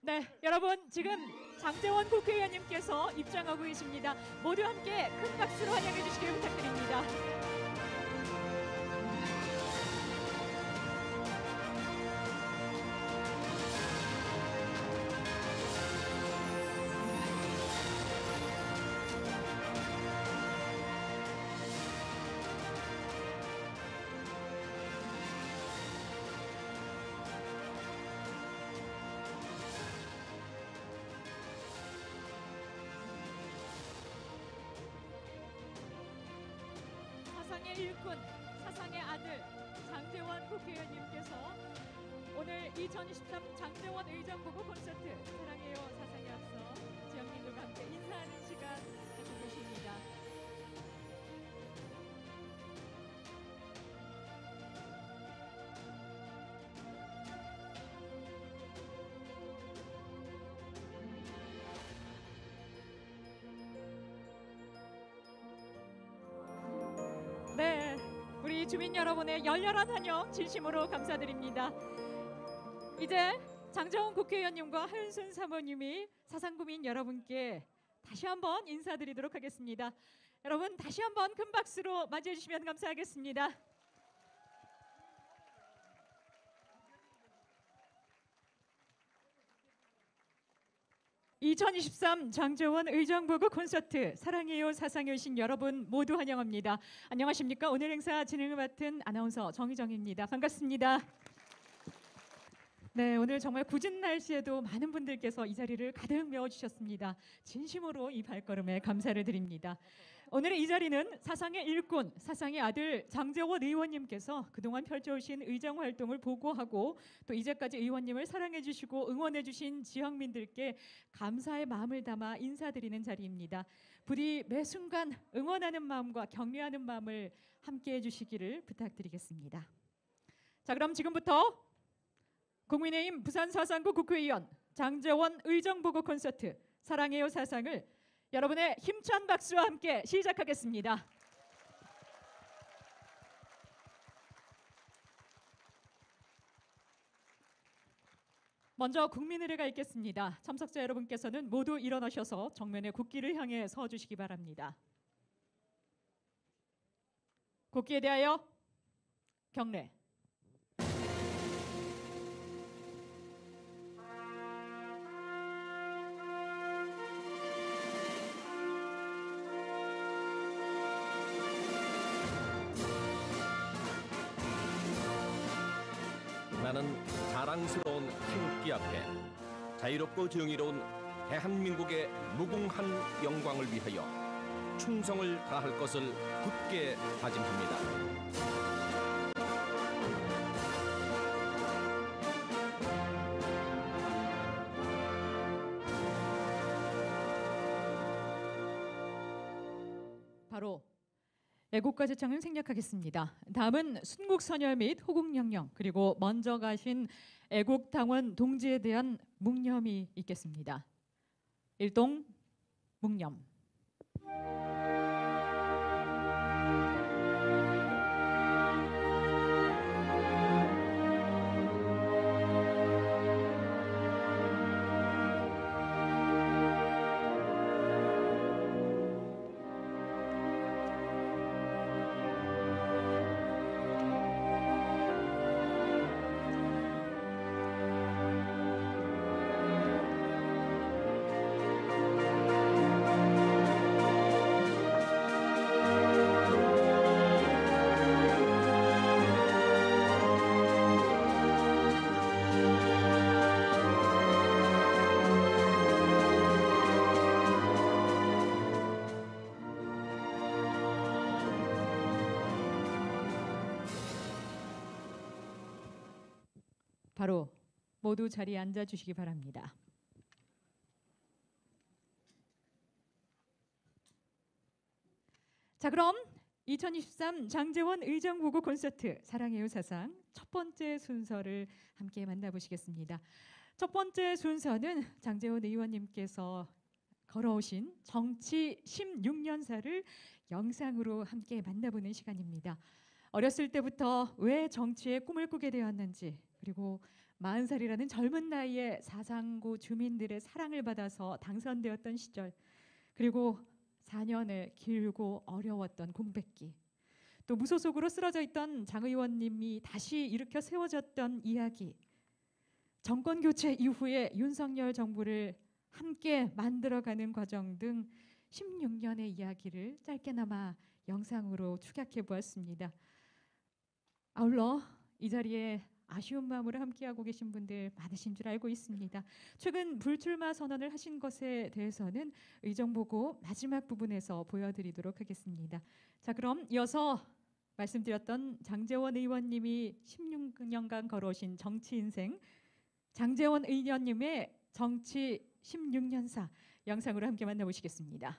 네, 여러분 지금 장제원 국회의원님께서 입장하고 계십니다. 모두 함께 큰 박수로 환영해 주시길 부탁드립니다. 사상의 일꾼, 사상의 아들 장제원 국회의원님께서 오늘 2023 장제원 의정부고 콘서트 사랑해요 사상에 앞서 지역민들과 함께 인사하는 시간 갖고 계십니다. 네, 우리 주민 여러분의 열렬한 환영 진심으로 감사드립니다. 이제 장제원 국회의원님과 하윤순 사모님이 사상구민 여러분께 다시 한번 인사드리도록 하겠습니다. 여러분 다시 한번 큰 박수로 맞이해 주시면 감사하겠습니다. (2023) 장제원 의정부고 콘서트 사랑해요 사상에 오신 여러분 모두 환영합니다. 안녕하십니까? 오늘 행사 진행을 맡은 아나운서 정희정입니다. 반갑습니다. 네, 오늘 정말 궂은 날씨에도 많은 분들께서 이 자리를 가득 메워주셨습니다. 진심으로 이 발걸음에 감사를 드립니다. 오늘의 이 자리는 사상의 일꾼, 사상의 아들 장제원 의원님께서 그동안 펼쳐오신 의정 활동을 보고하고 또 이제까지 의원님을 사랑해 주시고 응원해 주신 지역민들께 감사의 마음을 담아 인사드리는 자리입니다. 부디 매 순간 응원하는 마음과 격려하는 마음을 함께해 주시기를 부탁드리겠습니다. 자, 그럼 지금부터 국민의힘 부산 사상구 국회의원 장제원 의정부고 콘서트 사랑해요 사상을 여러분의 힘찬 박수와 함께 시작하겠습니다. 먼저 국민의례가 있겠습니다. 참석자 여러분께서는 모두 일어나셔서 정면에 국기를 향해 서주시기 바랍니다. 국기에 대하여 경례. 나는 자랑스러운 태극기 앞에 자유롭고 정의로운 대한민국의 무궁한 영광을 위하여 충성을 다할 것을 굳게 다짐합니다. 바로 애국가 제창을 생략하겠습니다. 다음은 순국선열 및 호국영령 그리고 먼저 가신 애국당원 동지에 대한 묵념이 있겠습니다. 일동 묵념. 바로 모두 자리에 앉아주시기 바랍니다. 자, 그럼 2023 장제원 의정부고 콘서트 사랑해요 사상 첫 번째 순서를 함께 만나보시겠습니다. 첫 번째 순서는 장제원 의원님께서 걸어오신 정치 16년사를 영상으로 함께 만나보는 시간입니다. 어렸을 때부터 왜 정치에 꿈을 꾸게 되었는지, 그리고 40살이라는 젊은 나이에 사상구 주민들의 사랑을 받아서 당선되었던 시절, 그리고 4년의 길고 어려웠던 공백기, 또 무소속으로 쓰러져 있던 장 의원님이 다시 일으켜 세워졌던 이야기, 정권 교체 이후에 윤석열 정부를 함께 만들어가는 과정 등 16년의 이야기를 짧게나마 영상으로 축약해 보았습니다. 아울러 이 자리에 아쉬운 마음으로 함께하고 계신 분들 많으신 줄 알고 있습니다. 최근 불출마 선언을 하신 것에 대해서는 의정보고 마지막 부분에서 보여드리도록 하겠습니다. 자, 그럼 이어서 말씀드렸던 장제원 의원님이 16년간 걸어오신 정치 인생, 장제원 의원님의 정치 16년사 영상으로 함께 만나보시겠습니다.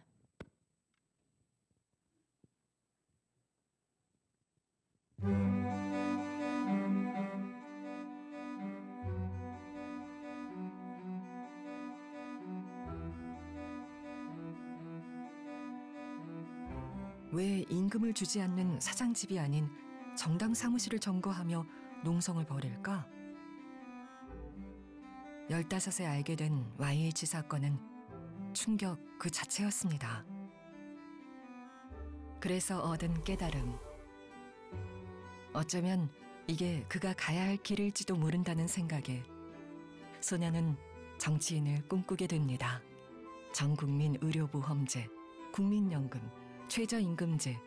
왜 임금을 주지 않는 사장집이 아닌 정당 사무실을 점거하며 농성을 벌일까? 15세 알게 된 YH 사건은 충격 그 자체였습니다. 그래서 얻은 깨달음. 어쩌면 이게 그가 가야 할 길일지도 모른다는 생각에 소녀는 정치인을 꿈꾸게 됩니다. 전국민 의료보험제, 국민연금, 최저임금제,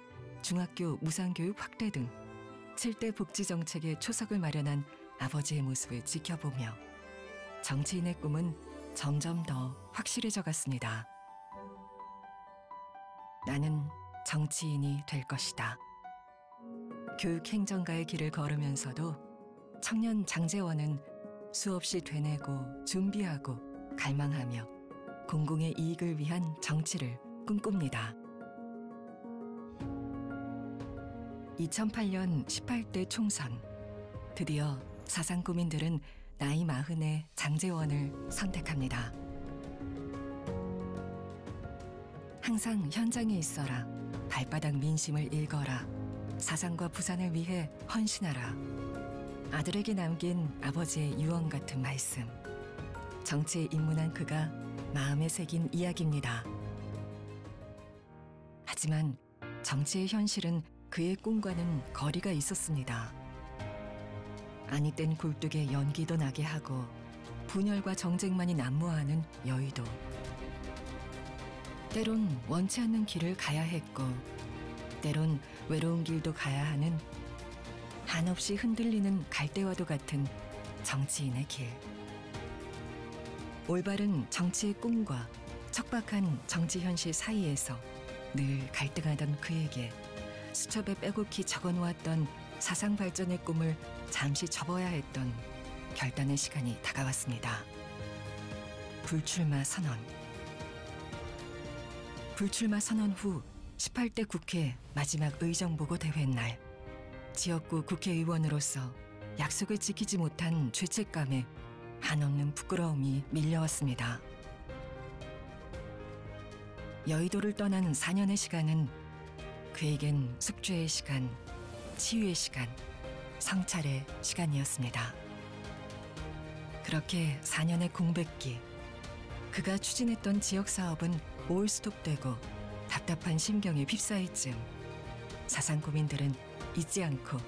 중학교 무상교육 확대 등 7대 복지정책의 초석을 마련한 아버지의 모습을 지켜보며 정치인의 꿈은 점점 더 확실해져 갔습니다. 나는 정치인이 될 것이다. 교육행정가의 길을 걸으면서도 청년 장제원은 수없이 되뇌고 준비하고 갈망하며 공공의 이익을 위한 정치를 꿈꿉니다. 2008년 18대 총선, 드디어 사상구민들은 나이 40의 장제원을 선택합니다. 항상 현장에 있어라, 발바닥 민심을 읽어라, 사상과 부산을 위해 헌신하라. 아들에게 남긴 아버지의 유언 같은 말씀. 정치에 입문한 그가 마음에 새긴 이야기입니다. 하지만 정치의 현실은 그의 꿈과는 거리가 있었습니다. 아니 땐 굴뚝에 연기도 나게 하고 분열과 정쟁만이 난무하는 여의도. 때론 원치 않는 길을 가야 했고 때론 외로운 길도 가야 하는 한없이 흔들리는 갈대와도 같은 정치인의 길. 올바른 정치의 꿈과 척박한 정치 현실 사이에서 늘 갈등하던 그에게 수첩에 빼곡히 적어놓았던 사상 발전의 꿈을 잠시 접어야 했던 결단의 시간이 다가왔습니다. 불출마 선언. 불출마 선언 후 18대 국회 마지막 의정보고 대회 날, 지역구 국회의원으로서 약속을 지키지 못한 죄책감에 한없는 부끄러움이 밀려왔습니다. 여의도를 떠난 4년의 시간은 그에겐 숙주의 시간, 치유의 시간, 성찰의 시간이었습니다. 그렇게 4년의 공백기, 그가 추진했던 지역사업은 올스톱되고 답답한 심경에 휩싸일 즈음 사상구민들은 잊지 않고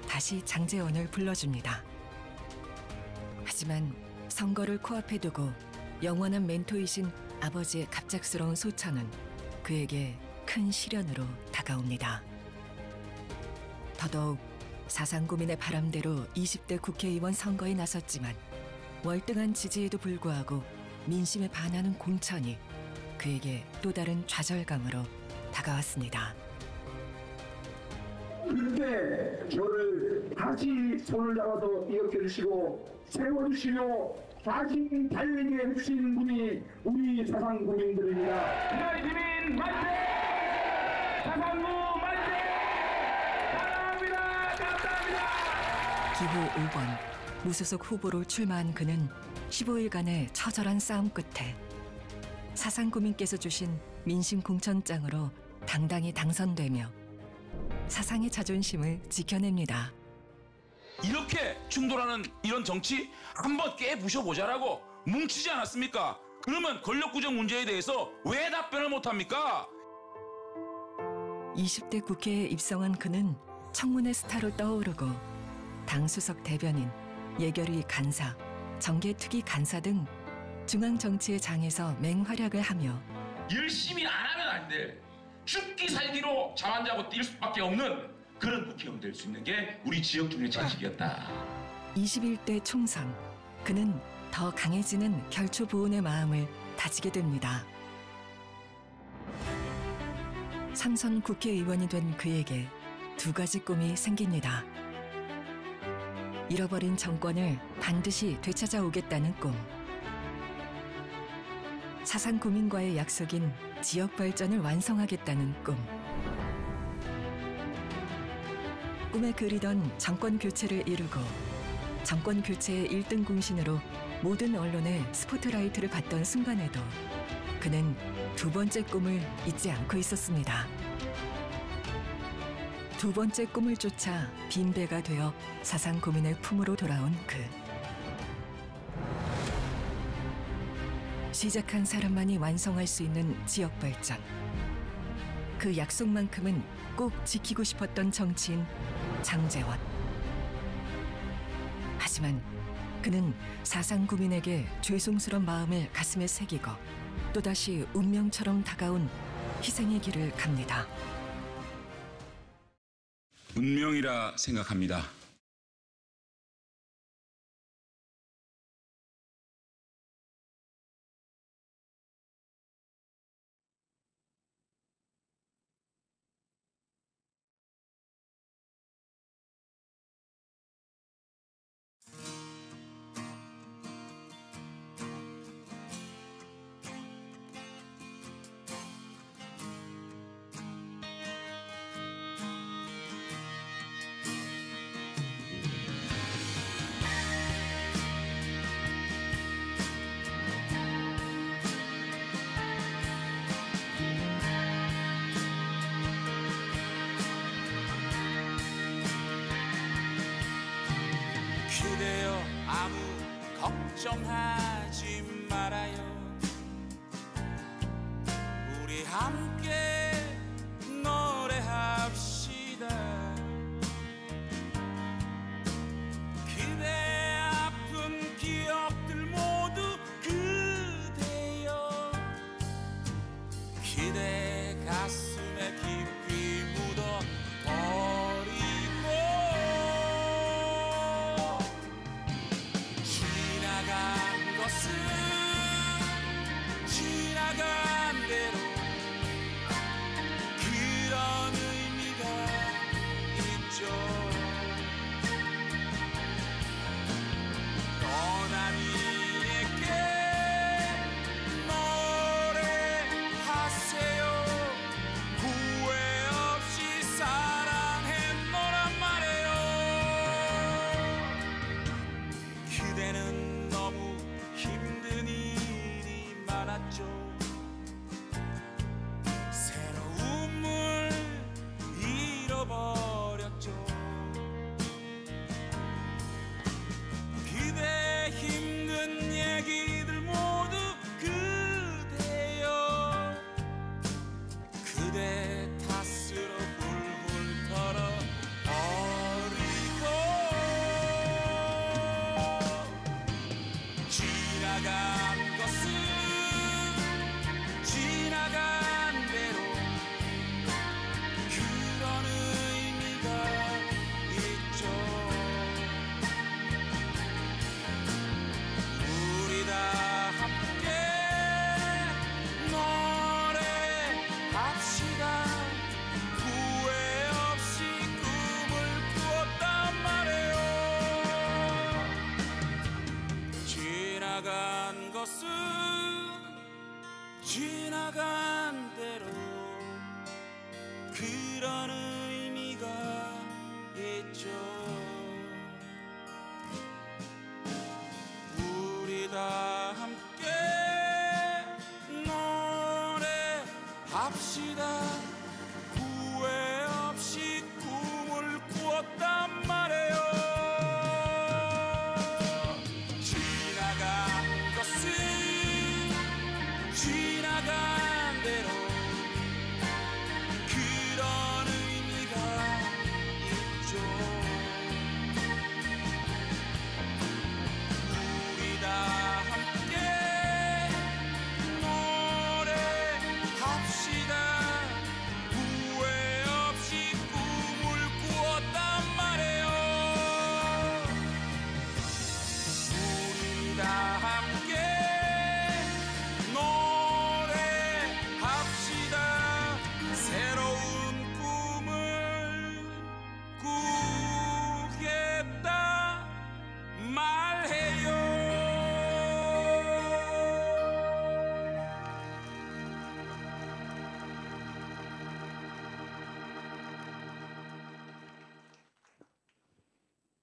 다시 장제원을 불러줍니다. 하지만 선거를 코앞에 두고 영원한 멘토이신 아버지의 갑작스러운 소천은 그에게 큰 시련으로 다가옵니다. 더더욱 사상구민의 바람대로 20대 국회의원 선거에 나섰지만 월등한 지지에도 불구하고 민심에 반하는 공천이 그에게 또 다른 좌절감으로 다가왔습니다. 그때 저를 다시 손을 잡아서 일으켜주시고 세워주시며 다시 달리게 해주신 분이 우리 사상구민들입니다. 시민 만세! 사상구 만세! 사랑합니다! 감사합니다! 기호 5번 무소속 후보로 출마한 그는 15일간의 처절한 싸움 끝에 사상구민께서 주신 민심 공천장으로 당당히 당선되며 사상의 자존심을 지켜냅니다. 이렇게 충돌하는 이런 정치 한번 깨부셔보자라고 뭉치지 않았습니까? 그러면 권력구조 문제에 대해서 왜 답변을 못합니까? 20대 국회에 입성한 그는 청문회 스타로 떠오르고 당수석 대변인, 예결위 간사, 정계특위 간사 등 중앙 정치의 장에서 맹활약을 하며 열심히 안 하면 안 돼. 죽기 살기로 잠안자고 뛸 수밖에 없는 그런 국회의원 될 수 있는 게 우리 지역 중의 자식이었다. 21대 총선, 그는 더 강해지는 결초보온의 마음을 다지게 됩니다. 3선 국회의원이 된 그에게 두 가지 꿈이 생깁니다. 잃어버린 정권을 반드시 되찾아오겠다는 꿈. 사상 구민과의 약속인 지역 발전을 완성하겠다는 꿈. 꿈에 그리던 정권 교체를 이루고 정권 교체의 1등 공신으로 모든 언론의 스포트라이트를 받던 순간에도 그는 두 번째 꿈을 잊지 않고 있었습니다. 두 번째 꿈을 쫓아 빈배가 되어 사상 고민의 품으로 돌아온 그. 시작한 사람만이 완성할 수 있는 지역 발전. 그 약속만큼은 꼭 지키고 싶었던 정치인 장제원. 하지만 그는 사상 구민에게 죄송스런 마음을 가슴에 새기고 또다시 운명처럼 다가온 희생의 길을 갑니다. 운명이라 생각합니다. 그대여 아무 걱정하지 말아요. 우리 함께 노래합시다. 그대 아픈 기억들 모두 그대여 그대 가슴에 깊이 묻어 버리고 지나간 것은 지나간 대로 그런 의미가 있죠. 떠난 이에게 노래하세요. 후회 없이 사랑했노란 말이에요. 그대는 너무 힘든 일이 많았죠. 새로움을 잃어버렸죠. 그대 힘든 얘기들 모두 그대여 그대 탓으로 훌훌 털어 버리고 지나간 것은 지나간 대로 그런 의미가 있죠. 우리 다 함께 노래합시다. 후회 없이 꿈을 꾸었단 말이에요. 지나간 것은 지나간 대로 그런 의미가 있죠. 우리 다 함께 노래합시다. 후회 없이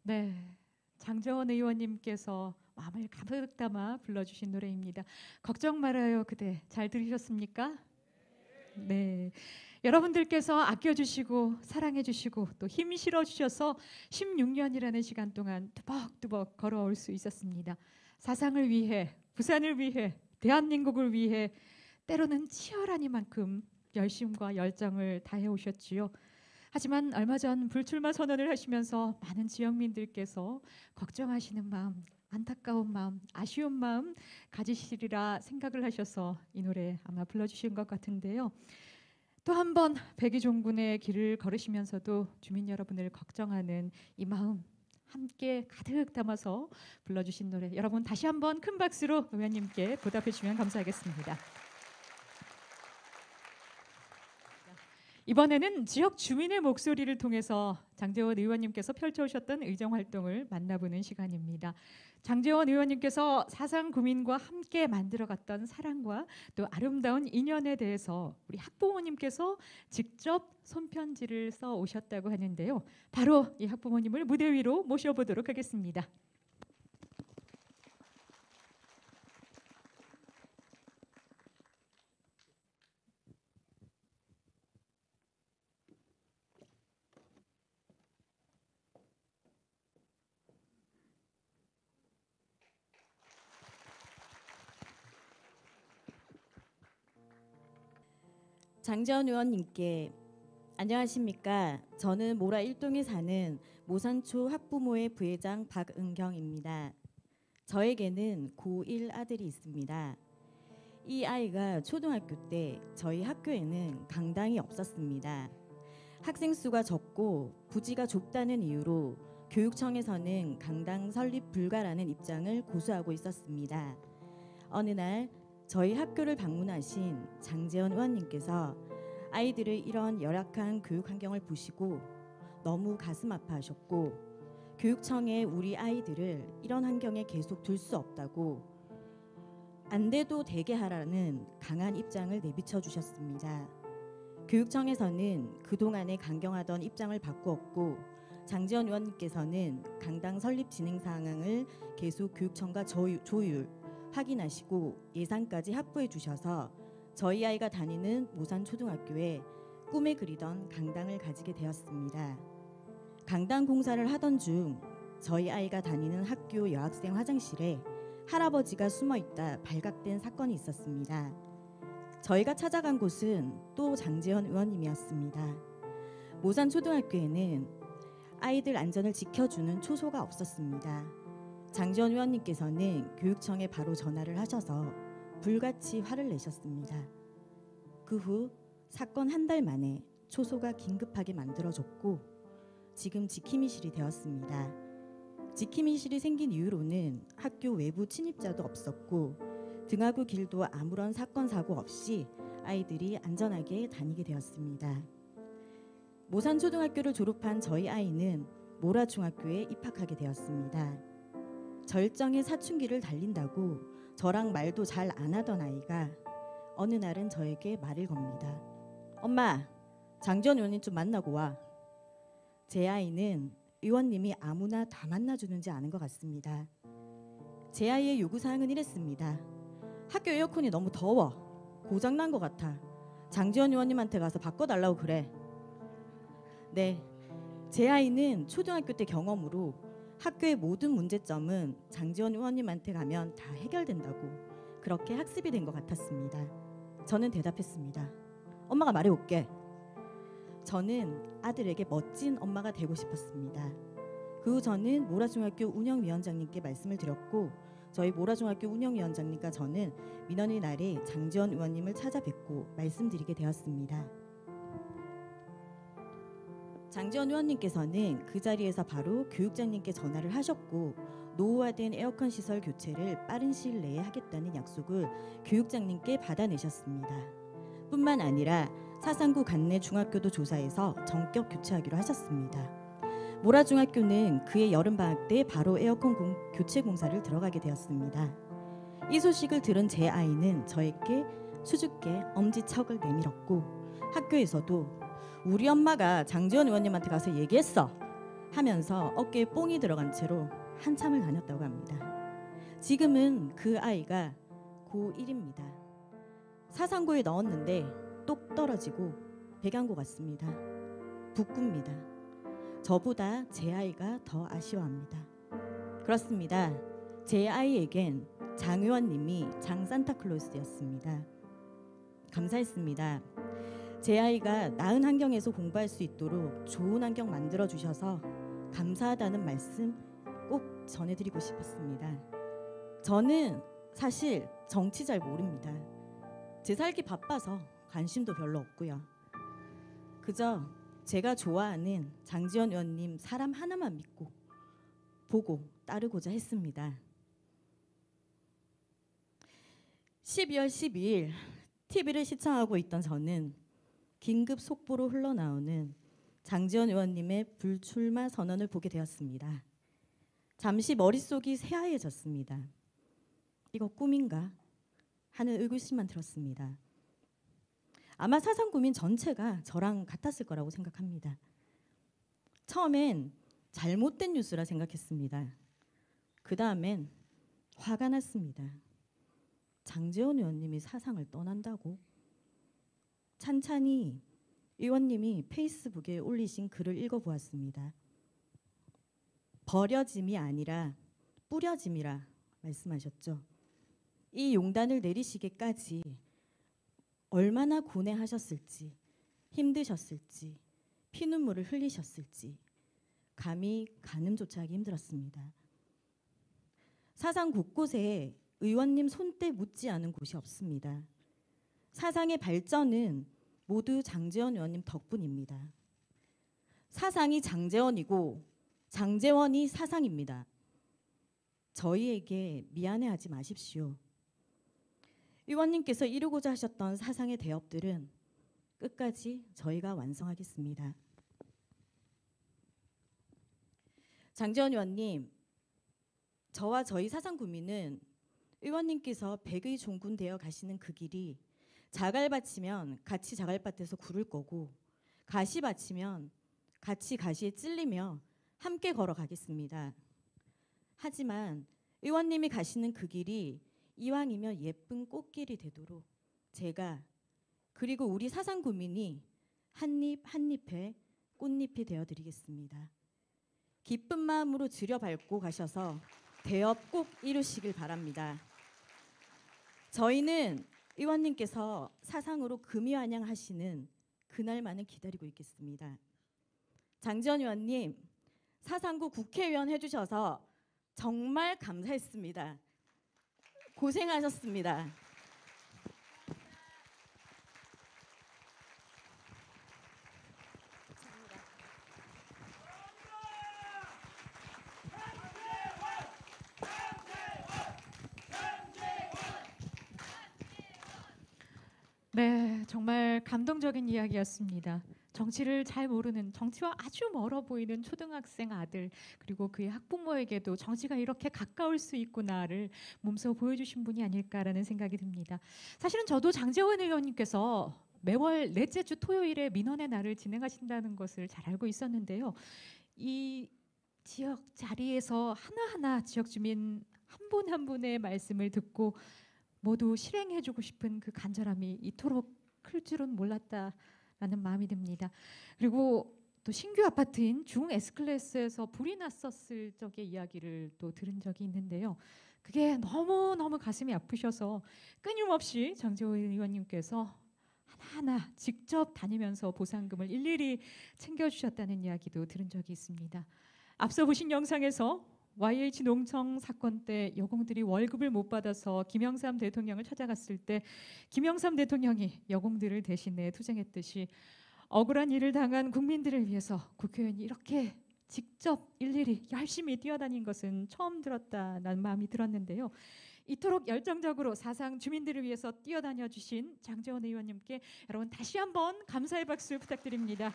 네, 장재원 의원님께서 마음을 가득 담아 불러주신 노래입니다. 걱정 말아요 그대. 잘 들으셨습니까? 네, 여러분들께서 아껴주시고 사랑해주시고 또 힘 실어주셔서 16년이라는 시간 동안 뚜벅뚜벅 걸어올 수 있었습니다. 사상을 위해, 부산을 위해, 대한민국을 위해 때로는 치열하니만큼 열심과 열정을 다해 오셨지요. 하지만 얼마 전 불출마 선언을 하시면서 많은 지역민들께서 걱정하시는 마음, 안타까운 마음, 아쉬운 마음 가지시리라 생각을 하셔서 이 노래 아마 불러주신 것 같은데요. 또 한 번 백이종군의 길을 걸으시면서도 주민 여러분을 걱정하는 이 마음 함께 가득 담아서 불러주신 노래, 여러분 다시 한번 큰 박수로 의원님께 보답해 주시면 감사하겠습니다. 이번에는 지역 주민의 목소리를 통해서 장재원 의원님께서 펼쳐오셨던 의정활동을 만나보는 시간입니다. 장재원 의원님께서 사상 구민과 함께 만들어갔던 사랑과 또 아름다운 인연에 대해서 우리 학부모님께서 직접 손편지를 써 오셨다고 하는데요. 바로 이 학부모님을 무대 위로 모셔보도록 하겠습니다. 장재원 의원님께 안녕하십니까. 저는 모라 1동에 사는 모산초 학부모회 부회장 박은경입니다. 저에게는 고1 아들이 있습니다. 이 아이가 초등학교 때 저희 학교에는 강당이 없었습니다. 학생 수가 적고 부지가 좁다는 이유로 교육청에서는 강당 설립 불가라는 입장을 고수하고 있었습니다. 어느 날 저희 학교를 방문하신 장재원 의원님께서 아이들의 이런 열악한 교육 환경을 보시고 너무 가슴 아파하셨고 교육청에 우리 아이들을 이런 환경에 계속 둘 수 없다고 안 돼도 되게 하라는 강한 입장을 내비쳐 주셨습니다. 교육청에서는 그동안에 강경하던 입장을 바꾸었고 장재원 의원님께서는 강당 설립 진행 상황을 계속 교육청과 조율 확인하시고 예산까지 확보해 주셔서 저희 아이가 다니는 모산초등학교에 꿈에 그리던 강당을 가지게 되었습니다. 강당 공사를 하던 중 저희 아이가 다니는 학교 여학생 화장실에 할아버지가 숨어있다 발각된 사건이 있었습니다. 저희가 찾아간 곳은 또 장재원 의원님이었습니다. 모산초등학교에는 아이들 안전을 지켜주는 초소가 없었습니다. 장재원 의원님께서는 교육청에 바로 전화를 하셔서 불같이 화를 내셨습니다. 그 후 사건 한 달 만에 초소가 긴급하게 만들어졌고 지금 지킴이실이 되었습니다. 지킴이실이 생긴 이유로는 학교 외부 침입자도 없었고 등하구 길도 아무런 사건 사고 없이 아이들이 안전하게 다니게 되었습니다. 모산초등학교를 졸업한 저희 아이는 모라중학교에 입학하게 되었습니다. 절정의 사춘기를 달린다고 저랑 말도 잘 안 하던 아이가 어느 날은 저에게 말을 겁니다. 엄마, 장재원 의원님 좀 만나고 와. 제 아이는 의원님이 아무나 다 만나주는지 아는 것 같습니다. 제 아이의 요구사항은 이랬습니다. 학교 에어컨이 너무 더워. 고장난 것 같아. 장재원 의원님한테 가서 바꿔달라고 그래. 네, 제 아이는 초등학교 때 경험으로 학교의 모든 문제점은 장재원 의원님한테 가면 다 해결된다고 그렇게 학습이 된 것 같았습니다. 저는 대답했습니다. 엄마가 말해올게. 저는 아들에게 멋진 엄마가 되고 싶었습니다. 그 후 저는 모라중학교 운영위원장님께 말씀을 드렸고 저희 모라중학교 운영위원장님과 저는 민원의 날에 장재원 의원님을 찾아뵙고 말씀드리게 되었습니다. 장재원 의원님께서는 그 자리에서 바로 교육장님께 전화를 하셨고 노후화된 에어컨 시설 교체를 빠른 시일 내에 하겠다는 약속을 교육장님께 받아내셨습니다. 뿐만 아니라 사상구 관내 중학교도 조사해서 전격 교체하기로 하셨습니다. 모라중학교는 그해 여름방학 때 바로 에어컨 교체 공사를 들어가게 되었습니다. 이 소식을 들은 제 아이는 저에게 수줍게 엄지척을 내밀었고 학교에서도 우리 엄마가 장재원 의원님한테 가서 얘기했어 하면서 어깨에 뽕이 들어간 채로 한참을 다녔다고 합니다. 지금은 그 아이가 고1입니다. 사상고에 넣었는데 똑 떨어지고 백양고 갔습니다. 부끄입니다. 저보다 제 아이가 더 아쉬워합니다. 그렇습니다. 제 아이에겐 장 의원님이 장 산타클로스였습니다. 감사했습니다. 제 아이가 나은 환경에서 공부할 수 있도록 좋은 환경 만들어 주셔서 감사하다는 말씀 꼭 전해드리고 싶었습니다. 저는 사실 정치 잘 모릅니다. 제 살기 바빠서 관심도 별로 없고요. 그저 제가 좋아하는 장지원 의원님 사람 하나만 믿고 보고 따르고자 했습니다. 12월 12일 TV를 시청하고 있던 저는 긴급 속보로 흘러나오는 장지원 의원님의 불출마 선언을 보게 되었습니다. 잠시 머릿속이 새하얘졌습니다. 이거 꿈인가 하는 의구심만 들었습니다. 아마 사상구민 전체가 저랑 같았을 거라고 생각합니다. 처음엔 잘못된 뉴스라 생각했습니다. 그 다음엔 화가 났습니다. 장제원 의원님이 사상을 떠난다고? 찬찬히 의원님이 페이스북에 올리신 글을 읽어보았습니다. 버려짐이 아니라 뿌려짐이라 말씀하셨죠. 이 용단을 내리시기까지 얼마나 고뇌하셨을지, 힘드셨을지, 피눈물을 흘리셨을지 감히 가늠조차 하기 힘들었습니다. 사상 곳곳에 의원님 손때 묻지 않은 곳이 없습니다. 사상의 발전은 모두 장제원 의원님 덕분입니다. 사상이 장제원이고 장제원이 사상입니다. 저희에게 미안해하지 마십시오. 의원님께서 이루고자 하셨던 사상의 대업들은 끝까지 저희가 완성하겠습니다. 장제원 의원님, 저와 저희 사상구민은 의원님께서 백의 종군 되어 가시는 그 길이 자갈 밭이면 같이 자갈밭에서 구를 거고 가시 밭이면 같이 가시에 찔리며 함께 걸어가겠습니다. 하지만 의원님이 가시는 그 길이 이왕이면 예쁜 꽃길이 되도록 제가 그리고 우리 사상구민이 한잎 한잎에 꽃잎이 되어드리겠습니다. 기쁜 마음으로 들여밟고 가셔서 대업 꼭 이루시길 바랍니다. 저희는 의원님께서 사상으로 금이환영하시는 그날만을 기다리고 있겠습니다. 장지원 의원님, 사상구 국회의원 해주셔서 정말 감사했습니다. 고생하셨습니다. 네, 정말 감동적인 이야기였습니다. 정치를 잘 모르는, 정치와 아주 멀어 보이는 초등학생 아들, 그리고 그의 학부모에게도 정치가 이렇게 가까울 수 있구나를 몸소 보여주신 분이 아닐까라는 생각이 듭니다. 사실은 저도 장제원 의원님께서 매월 넷째 주 토요일에 민원의 날을 진행하신다는 것을 잘 알고 있었는데요. 이 지역 자리에서 하나하나 지역 주민 한 분 한 분의 말씀을 듣고 모두 실행해주고 싶은 그 간절함이 이토록 클 줄은 몰랐다라는 마음이 듭니다. 그리고 또 신규 아파트인 중 S클래스에서 불이 났었을 적의 이야기를 또 들은 적이 있는데요. 그게 너무너무 가슴이 아프셔서 끊임없이 장제원 의원님께서 하나하나 직접 다니면서 보상금을 일일이 챙겨주셨다는 이야기도 들은 적이 있습니다. 앞서 보신 영상에서 YH 농청 사건 때 여공들이 월급을 못 받아서 김영삼 대통령을 찾아갔을 때 김영삼 대통령이 여공들을 대신해 투쟁했듯이 억울한 일을 당한 국민들을 위해서 국회의원이 이렇게 직접 일일이 열심히 뛰어다닌 것은 처음 들었다는 마음이 들었는데요. 이토록 열정적으로 사상 주민들을 위해서 뛰어다녀 주신 장제원 의원님께 여러분 다시 한번 감사의 박수 부탁드립니다.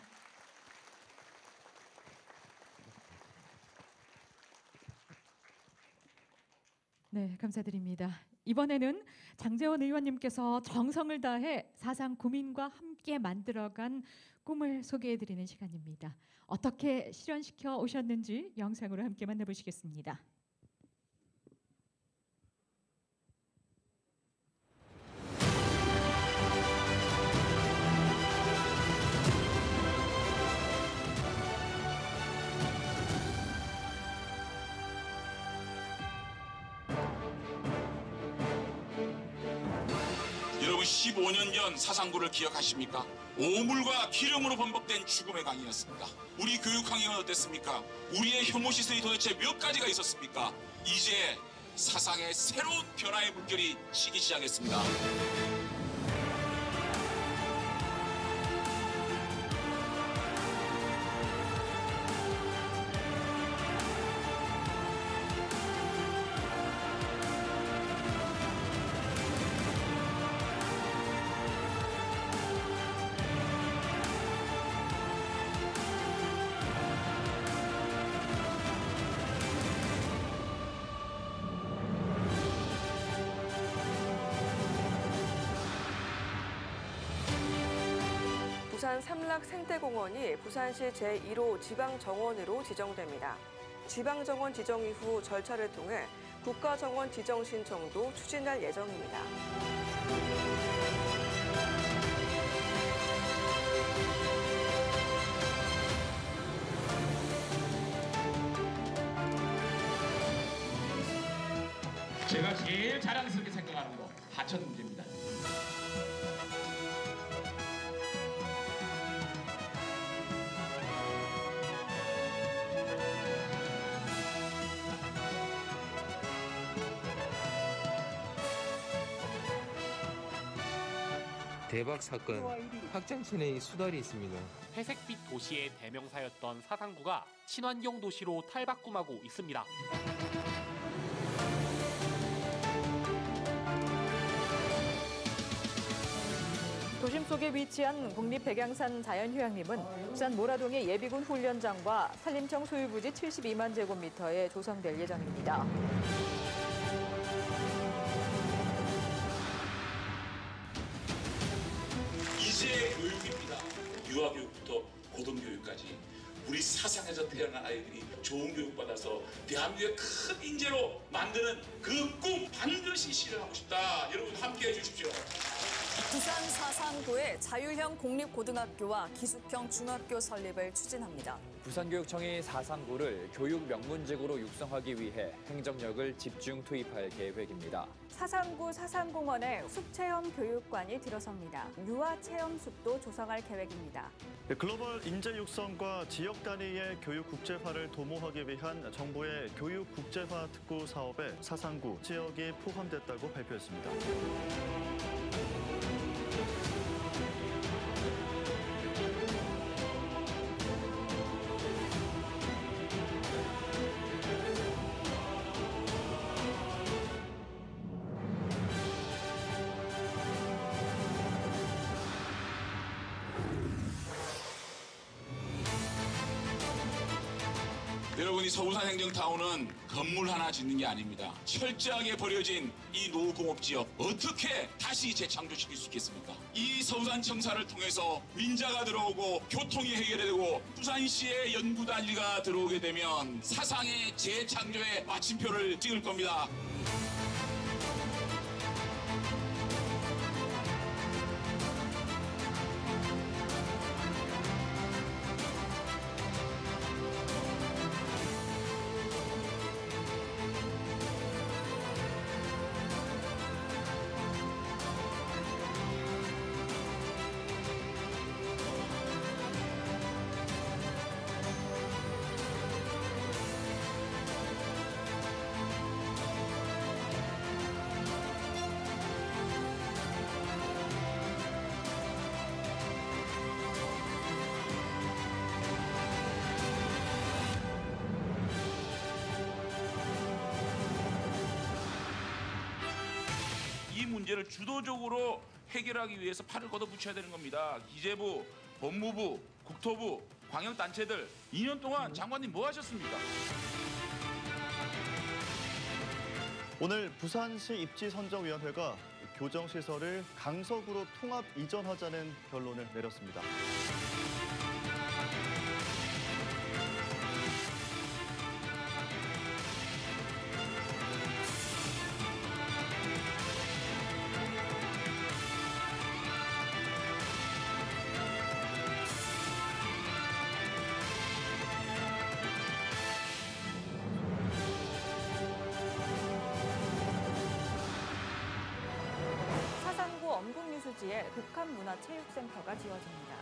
네, 감사드립니다. 이번에는 장제원 의원님께서 정성을 다해 사상 구민과 함께 만들어간 꿈을 소개해드리는 시간입니다. 어떻게 실현시켜 오셨는지 영상으로 함께 만나보시겠습니다. 여러분 15년 전 사상구를 기억하십니까? 오물과 기름으로 번복된 죽음의 강이었습니다. 우리 교육 환경은 어땠습니까? 우리의 혐오 시선이 도대체 몇 가지가 있었습니까? 이제 사상의 새로운 변화의 물결이 치기 시작했습니다. 부산 삼락생태공원이 부산시 제1호 지방정원으로 지정됩니다. 지방정원 지정 이후 절차를 통해 국가정원 지정 신청도 추진할 예정입니다. 제가 제일 자랑스럽게 생각하는 거 하천 문제입니다. 대박 사건, 확장촌에 수달이 있습니다. 회색빛 도시의 대명사였던 사상구가 친환경 도시로 탈바꿈하고 있습니다. 도심 속에 위치한 국립백양산 자연휴양림은 부산 모라동의 예비군 훈련장과 산림청 소유 부지 72만 제곱미터에 조성될 예정입니다. 이제 교육입니다. 유아교육부터 고등교육까지 우리 사상에서 태어난 아이들이 좋은 교육받아서 대한민국의 큰 인재로 만드는 그 꿈 반드시 실현하고 싶다. 여러분 함께해 주십시오. 부산 사상구에 자율형 공립고등학교와 기숙형 중학교 설립을 추진합니다. 부산교육청이 사상구를 교육 명문직으로 육성하기 위해 행정력을 집중 투입할 계획입니다. 사상구 사상공원에 숲체험 교육관이 들어섭니다. 유아체험숲도 조성할 계획입니다. 글로벌 인재 육성과 지역 단위의 교육 국제화를 도모하기 위한 정부의 교육 국제화 특구 사업에 사상구 지역이 포함됐다고 발표했습니다. 여러분이 서부산 행정타운은 건물 하나 짓는 게 아닙니다. 철저하게 버려진 이 노후공업지역 어떻게 다시 재창조시킬 수 있겠습니까? 이 서부산 청사를 통해서 민자가 들어오고 교통이 해결되고 부산시의 연구단지가 들어오게 되면 사상의 재창조의 마침표를 찍을 겁니다. 이 문제를 주도적으로 해결하기 위해서 팔을 걷어붙여야 되는 겁니다. 기재부, 법무부, 국토부, 광역단체들 2년 동안 장관님 뭐 하셨습니까? 오늘 부산시 입지선정위원회가 교정시설을 강석으로 통합 이전하자는 결론을 내렸습니다. 사상구 엄국유수지에 복합문화체육센터가 지어집니다.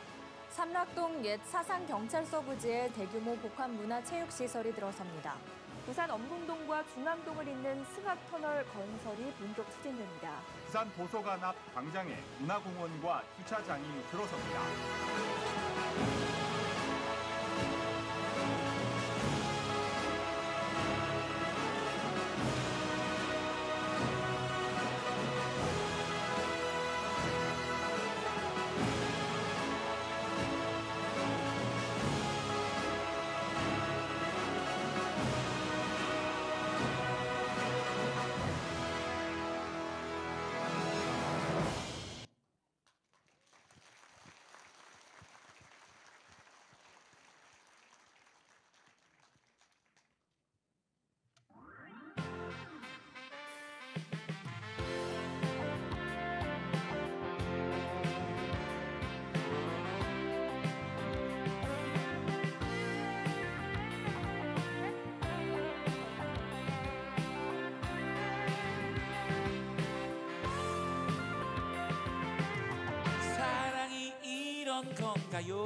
삼락동 옛 사상경찰서 부지에 대규모 복합문화체육시설이 들어섭니다. 부산 엄궁동과 중앙동을 잇는 승합터널 건설이 본격 추진됩니다. 부산 도서관 앞 광장에 문화공원과 주차장이 들어섭니다. 사랑이 이런 건가요?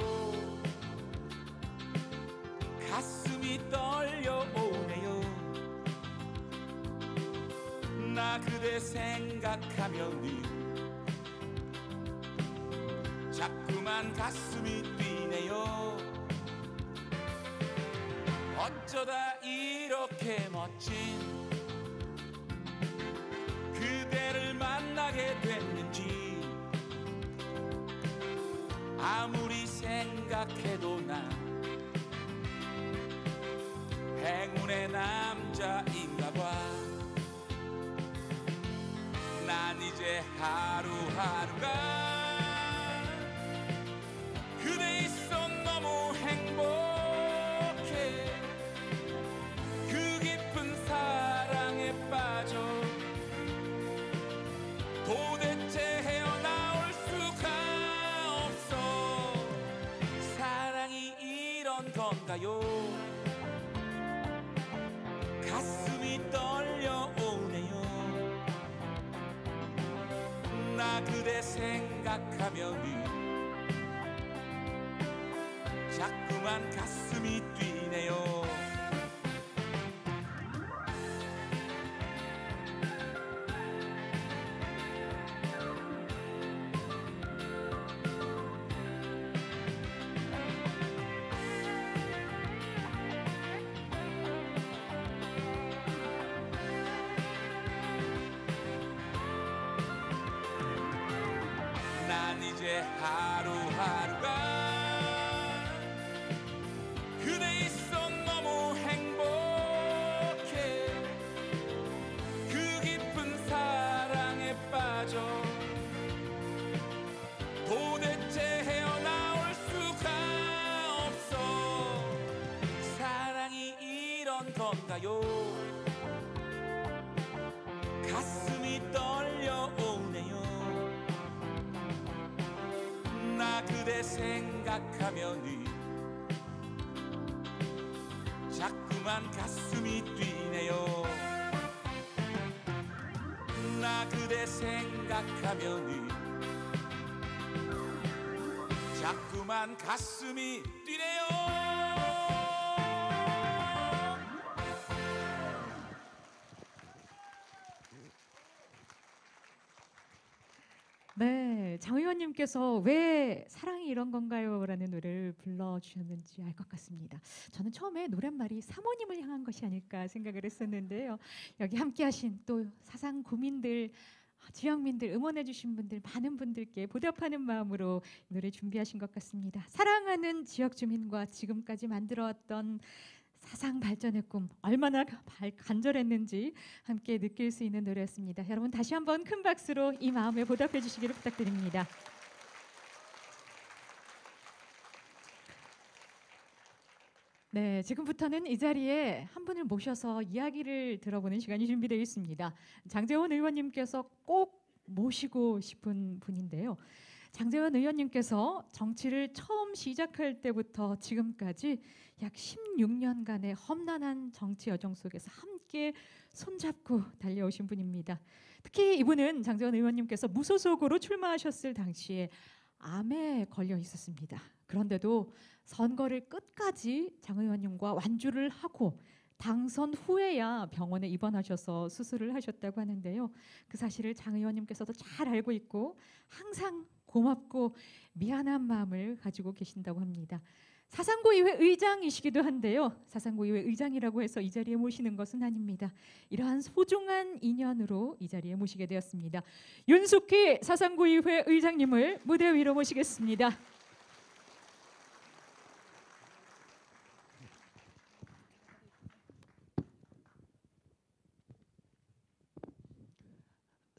가슴이 떨려오네요. 나 그대 생각하면은 자꾸만 가슴이 뛰네요. 어쩌다 이렇게 멋진 그대를 만나게 됐는지 아무리 생각해도 난 행운의 남자인가 봐. 난 이제 하루하루가 그대 있어 너무 행복해. 그 깊은 사랑에 빠져 도대체 헤어나올 수가 없어. 사랑이 이런 건가요? 가슴이 떨려오네요. 나 그대 생각하면은 자꾸만 가슴이 뛰네요. 난 이제 하루하루가 그대 있어 너무 행복해. 그 깊은 사랑에 빠져 도대체 헤어나올 수가 없어. 사랑이 이런 건가요? 가슴이 떨려오네요. 나 그대 생각하면은 자꾸만 가슴이 뛰네요. 나 그대 생각하면은 자꾸만 가슴이 뛰네요. 네, 장 의원님께서 왜 사랑이 이런 건가요? 라는 노래를 불러주셨는지 알 것 같습니다. 저는 처음에 노랫말이 사모님을 향한 것이 아닐까 생각을 했었는데요. 여기 함께하신 또 사상 구민들, 지역민들, 응원해주신 분들, 많은 분들께 보답하는 마음으로 이 노래 준비하신 것 같습니다. 사랑하는 지역 주민과 지금까지 만들어왔던 사상 발전의 꿈 얼마나 간절했는지 함께 느낄 수 있는 노래였습니다. 여러분 다시 한번 큰 박수로 이 마음에 보답해 주시기를 부탁드립니다. 네, 지금부터는 이 자리에 한 분을 모셔서 이야기를 들어보는 시간이 준비되어 있습니다. 장제원 의원님께서 꼭 모시고 싶은 분인데요. 장제원 의원님께서 정치를 처음 시작할 때부터 지금까지 약 16년간의 험난한 정치 여정 속에서 함께 손잡고 달려오신 분입니다. 특히 이분은 장제원 의원님께서 무소속으로 출마하셨을 당시에 암에 걸려 있었습니다. 그런데도 선거를 끝까지 장 의원님과 완주를 하고 당선 후에야 병원에 입원하셔서 수술을 하셨다고 하는데요. 그 사실을 장 의원님께서도 잘 알고 있고 항상 고맙고 미안한 마음을 가지고 계신다고 합니다. 사상구의회 의장이시기도 한데요. 사상구의회 의장이라고 해서 이 자리에 모시는 것은 아닙니다. 이러한 소중한 인연으로 이 자리에 모시게 되었습니다. 윤숙희 사상구의회 의장님을 무대 위로 모시겠습니다.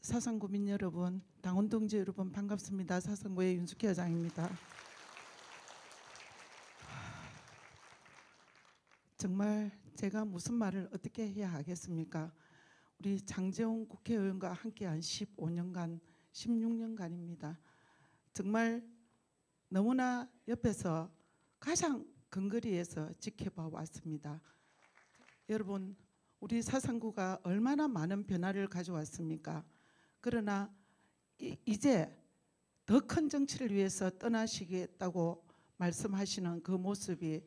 사상구민 여러분, 당원 동지 여러분 반갑습니다. 사상구의 윤숙희 여장입니다. 정말 제가 무슨 말을 어떻게 해야 하겠습니까? 우리 장제원 국회의원과 함께한 15년간, 16년간입니다. 정말 너무나 옆에서 가장 근거리에서 지켜봐 왔습니다. 여러분, 우리 사상구가 얼마나 많은 변화를 가져왔습니까? 그러나 이제 더 큰 정치를 위해서 떠나시겠다고 말씀하시는 그 모습이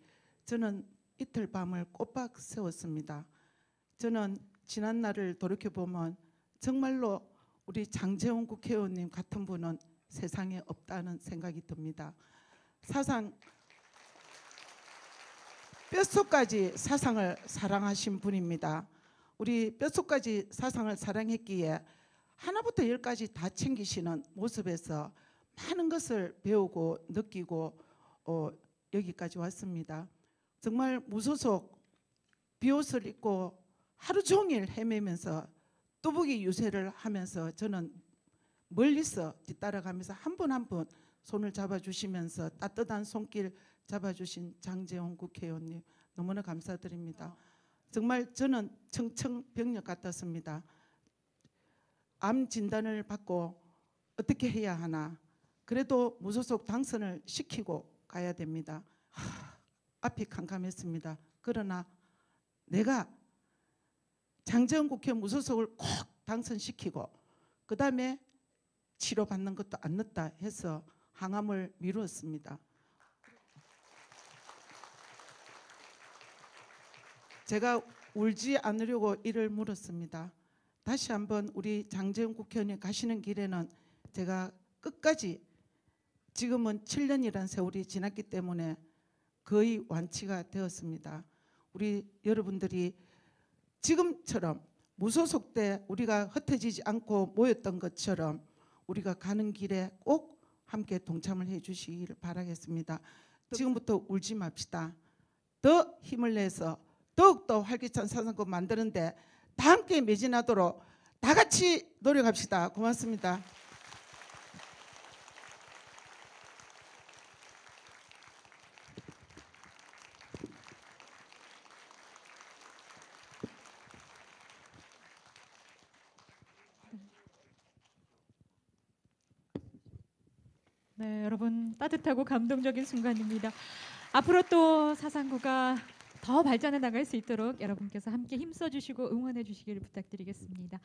저는 이틀 밤을 꼬박 세웠습니다. 저는 지난 날을 돌이켜보면 정말로 우리 장제원 국회의원님 같은 분은 세상에 없다는 생각이 듭니다. 사상 뼛속까지 사상을 사랑하신 분입니다. 우리 뼛속까지 사상을 사랑했기에 하나부터 열까지 다 챙기시는 모습에서 많은 것을 배우고 느끼고 여기까지 왔습니다. 정말 무소속 비옷을 입고 하루 종일 헤매면서 뚜벅이 유세를 하면서 저는 멀리서 뒤따라가면서 한 분 한 분 손을 잡아주시면서 따뜻한 손길 잡아주신 장제원 국회의원님 너무나 감사드립니다. 정말 저는 청청병력 같았습니다. 암 진단을 받고 어떻게 해야 하나, 그래도 무소속 당선을 시키고 가야 됩니다. 앞이 캄캄했습니다. 그러나 내가 장제원 국회의원 무소속을 꼭 당선시키고 그 다음에 치료받는 것도 안 늦다 해서 항암을 미루었습니다. 제가 울지 않으려고 이를 물었습니다. 다시 한번 우리 장제원 국회의원이 가시는 길에는 제가 끝까지, 지금은 7년이라는 세월이 지났기 때문에 거의 완치가 되었습니다. 우리 여러분들이 지금처럼 무소속 때 우리가 흩어지지 않고 모였던 것처럼 우리가 가는 길에 꼭 함께 동참을 해 주시기를 바라겠습니다. 지금부터 울지 맙시다. 더 힘을 내서 더욱더 활기찬 사상구 만드는데 다 함께 매진하도록 다 같이 노력합시다. 고맙습니다. 네, 여러분 따뜻하고 감동적인 순간입니다. 앞으로 또 사상구가 더 발전해 나갈 수 있도록 여러분께서 함께 힘써 주시고 응원해 주시기를 부탁드리겠습니다.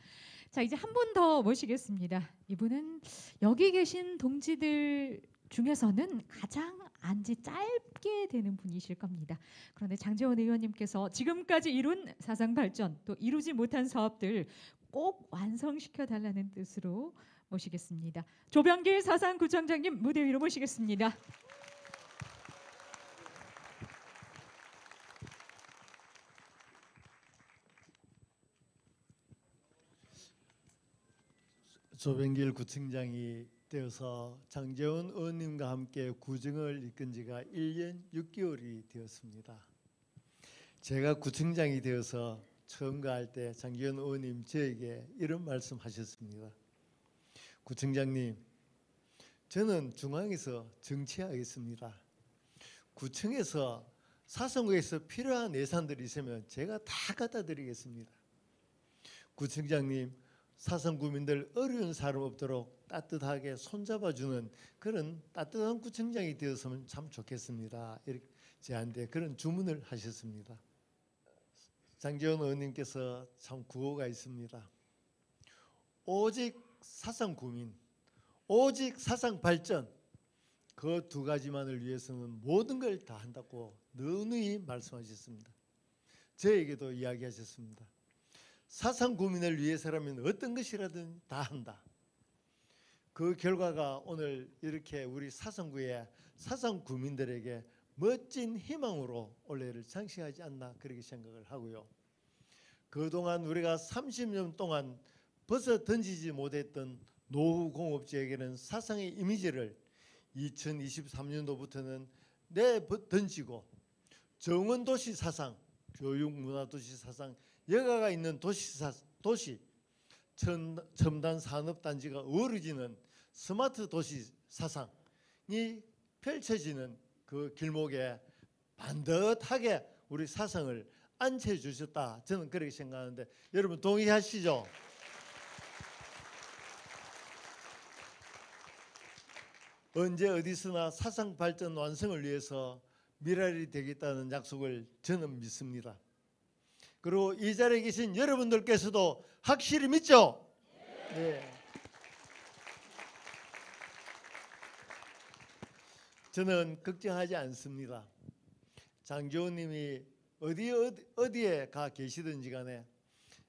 자, 이제 한 분 더 모시겠습니다. 이분은 여기 계신 동지들 중에서는 가장 안지 짧게 되는 분이실 겁니다. 그런데 장제원 의원님께서 지금까지 이룬 사상 발전, 또 이루지 못한 사업들 꼭 완성시켜 달라는 뜻으로 모시겠습니다. 조병길 사상구청장님 무대 위로 모시겠습니다. 조병길 구청장이 되어서 장제원 의원님과 함께 구청을 이끈 지가 1년 6개월이 되었습니다. 제가 구청장이 되어서 처음 가할 때 장기현 의원님 저에게 이런 말씀하셨습니다. 구청장님, 저는 중앙에서 정치하겠습니다. 구청에서 사선구에서 필요한 예산들이 있으면 제가 다 갖다 드리겠습니다. 구청장님, 사선구민들 어려운 사람 없도록 따뜻하게 손잡아주는 그런 따뜻한 구청장이 되었으면 참 좋겠습니다. 이렇게 저한테 그런 주문을 하셨습니다. 장기현 의원님께서 참 구호가 있습니다. 오직 사상구민, 오직 사상발전, 그 두 가지만을 위해서는 모든 걸 다 한다고 누누이 말씀하셨습니다. 저에게도 이야기하셨습니다. 사상구민을 위해서라면 어떤 것이라든 다 한다. 그 결과가 오늘 이렇게 우리 사상구의 사상구민들에게 멋진 희망으로 올해를 장식하지 않나 그렇게 생각을 하고요. 그동안 우리가 30년 동안 벗어 던지지 못했던 노후공업지에게는 사상의 이미지를 2023년도부터는 내던지고 정원도시 사상, 교육문화도시 사상, 여가가 있는 도시 첨단 산업단지가 어우러지는 스마트 도시 사상이 펼쳐지는 그 길목에 반듯하게 우리 사상을 앉혀주셨다. 저는 그렇게 생각하는데 여러분 동의하시죠? 언제 어디서나 사상 발전 완성을 위해서 미랄이 되겠다는 약속을 저는 믿습니다. 그리고 이 자리에 계신 여러분들께서도 확실히 믿죠? 네. 저는 걱정하지 않습니다. 장기현 님이 어디에 가 계시든지 간에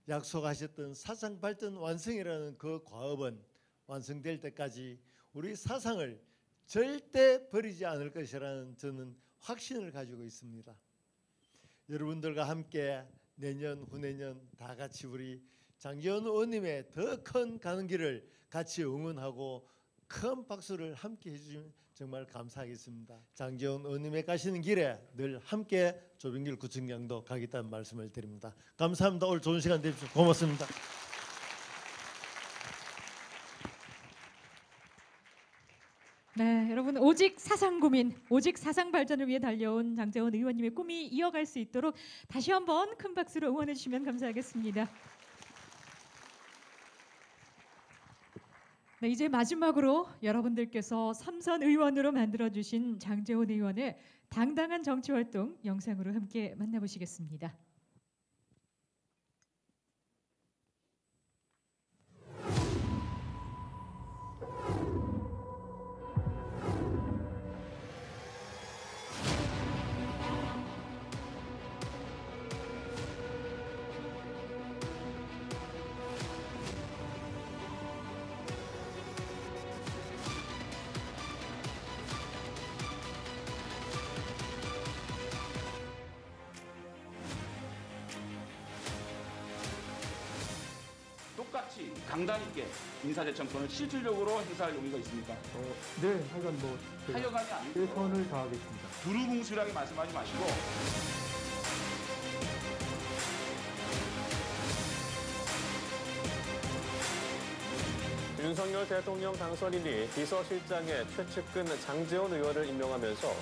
약속하셨던 사상 발전 완성이라는 그 과업은 완성될 때까지 우리 사상을 절대 버리지 않을 것이라는 저는 확신을 가지고 있습니다. 여러분들과 함께 내년 후내년 다 같이 우리 장기현 의원님의 더 큰 가는 길을 같이 응원하고 큰 박수를 함께 해주시면 정말 감사하겠습니다. 장기현 의원님의 가시는 길에 늘 함께 조병길 구청장도 가겠다는 말씀을 드립니다. 감사합니다. 오늘 좋은 시간 되십시오. 고맙습니다. 네, 여러분 오직 사상구민, 오직 사상 발전을 위해 달려온 장제원 의원님의 꿈이 이어갈 수 있도록 다시 한번 큰 박수로 응원해 주시면 감사하겠습니다. 네, 이제 마지막으로 여러분들께서 삼선 의원으로 만들어주신 장제원 의원의 당당한 정치활동 영상으로 함께 만나보시겠습니다. 똑같이 강단 있게 인사대청권을 실질적으로 행사할 용의가 있습니까? 네, 하여간 뭐 하여간이 아니고 최선을 다하겠습니다. 두루뭉술하게 말씀하지 마시고 윤석열 대통령 당선인이 비서실장에 최측근 장제원 의원을 임명하면서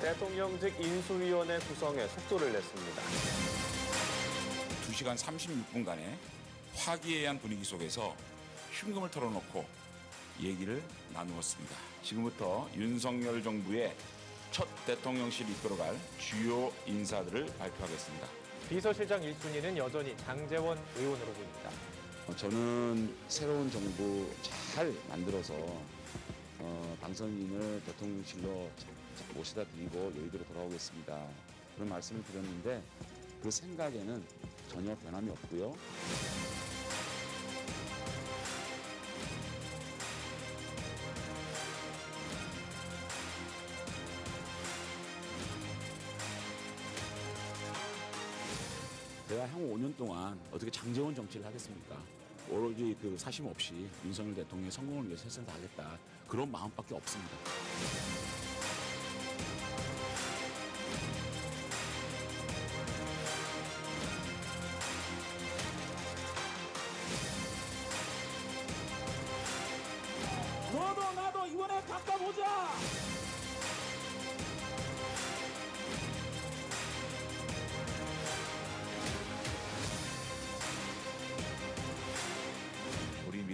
대통령직 인수위원회 구성에 속도를 냈습니다. 2시간 36분간의 화기애애한 분위기 속에서 흉금을 털어놓고 얘기를 나누었습니다. 지금부터 윤석열 정부의 첫 대통령실 이끌어갈 주요 인사들을 발표하겠습니다. 비서실장 1순위는 여전히 장제원 의원으로 보입니다. 저는 새로운 정부 잘 만들어서 당선인을 대통령실로 모시다 드리고 여의도로 돌아오겠습니다. 그런 말씀을 드렸는데 그 생각에는 전혀 변함이 없고요. 제가 향후 5년 동안 어떻게 장제원 정치를 하겠습니까? 오로지 그 사심 없이 윤석열 대통령의 성공을 위해서 최선을 다하겠다. 그런 마음밖에 없습니다.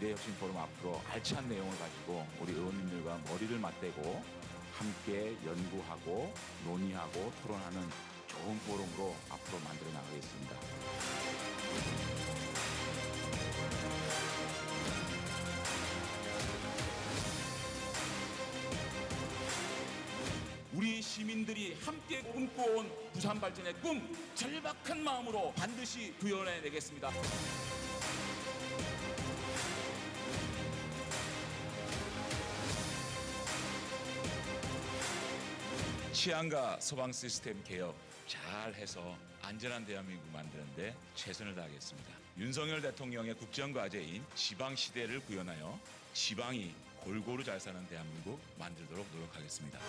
미래혁신 포럼 앞으로 알찬 내용을 가지고 우리 의원님들과 머리를 맞대고 함께 연구하고 논의하고 토론하는 좋은 포럼으로 앞으로 만들어 나가겠습니다. 우리 시민들이 함께 꿈꿔온 부산 발전의 꿈 절박한 마음으로 반드시 구현해내겠습니다. 치안과 소방 시스템 개혁 잘해서 안전한 대한민국 만드는데 최선을 다하겠습니다. 윤석열 대통령의 국정과제인 지방시대를 구현하여 지방이 골고루 잘 사는 대한민국 만들도록 노력하겠습니다.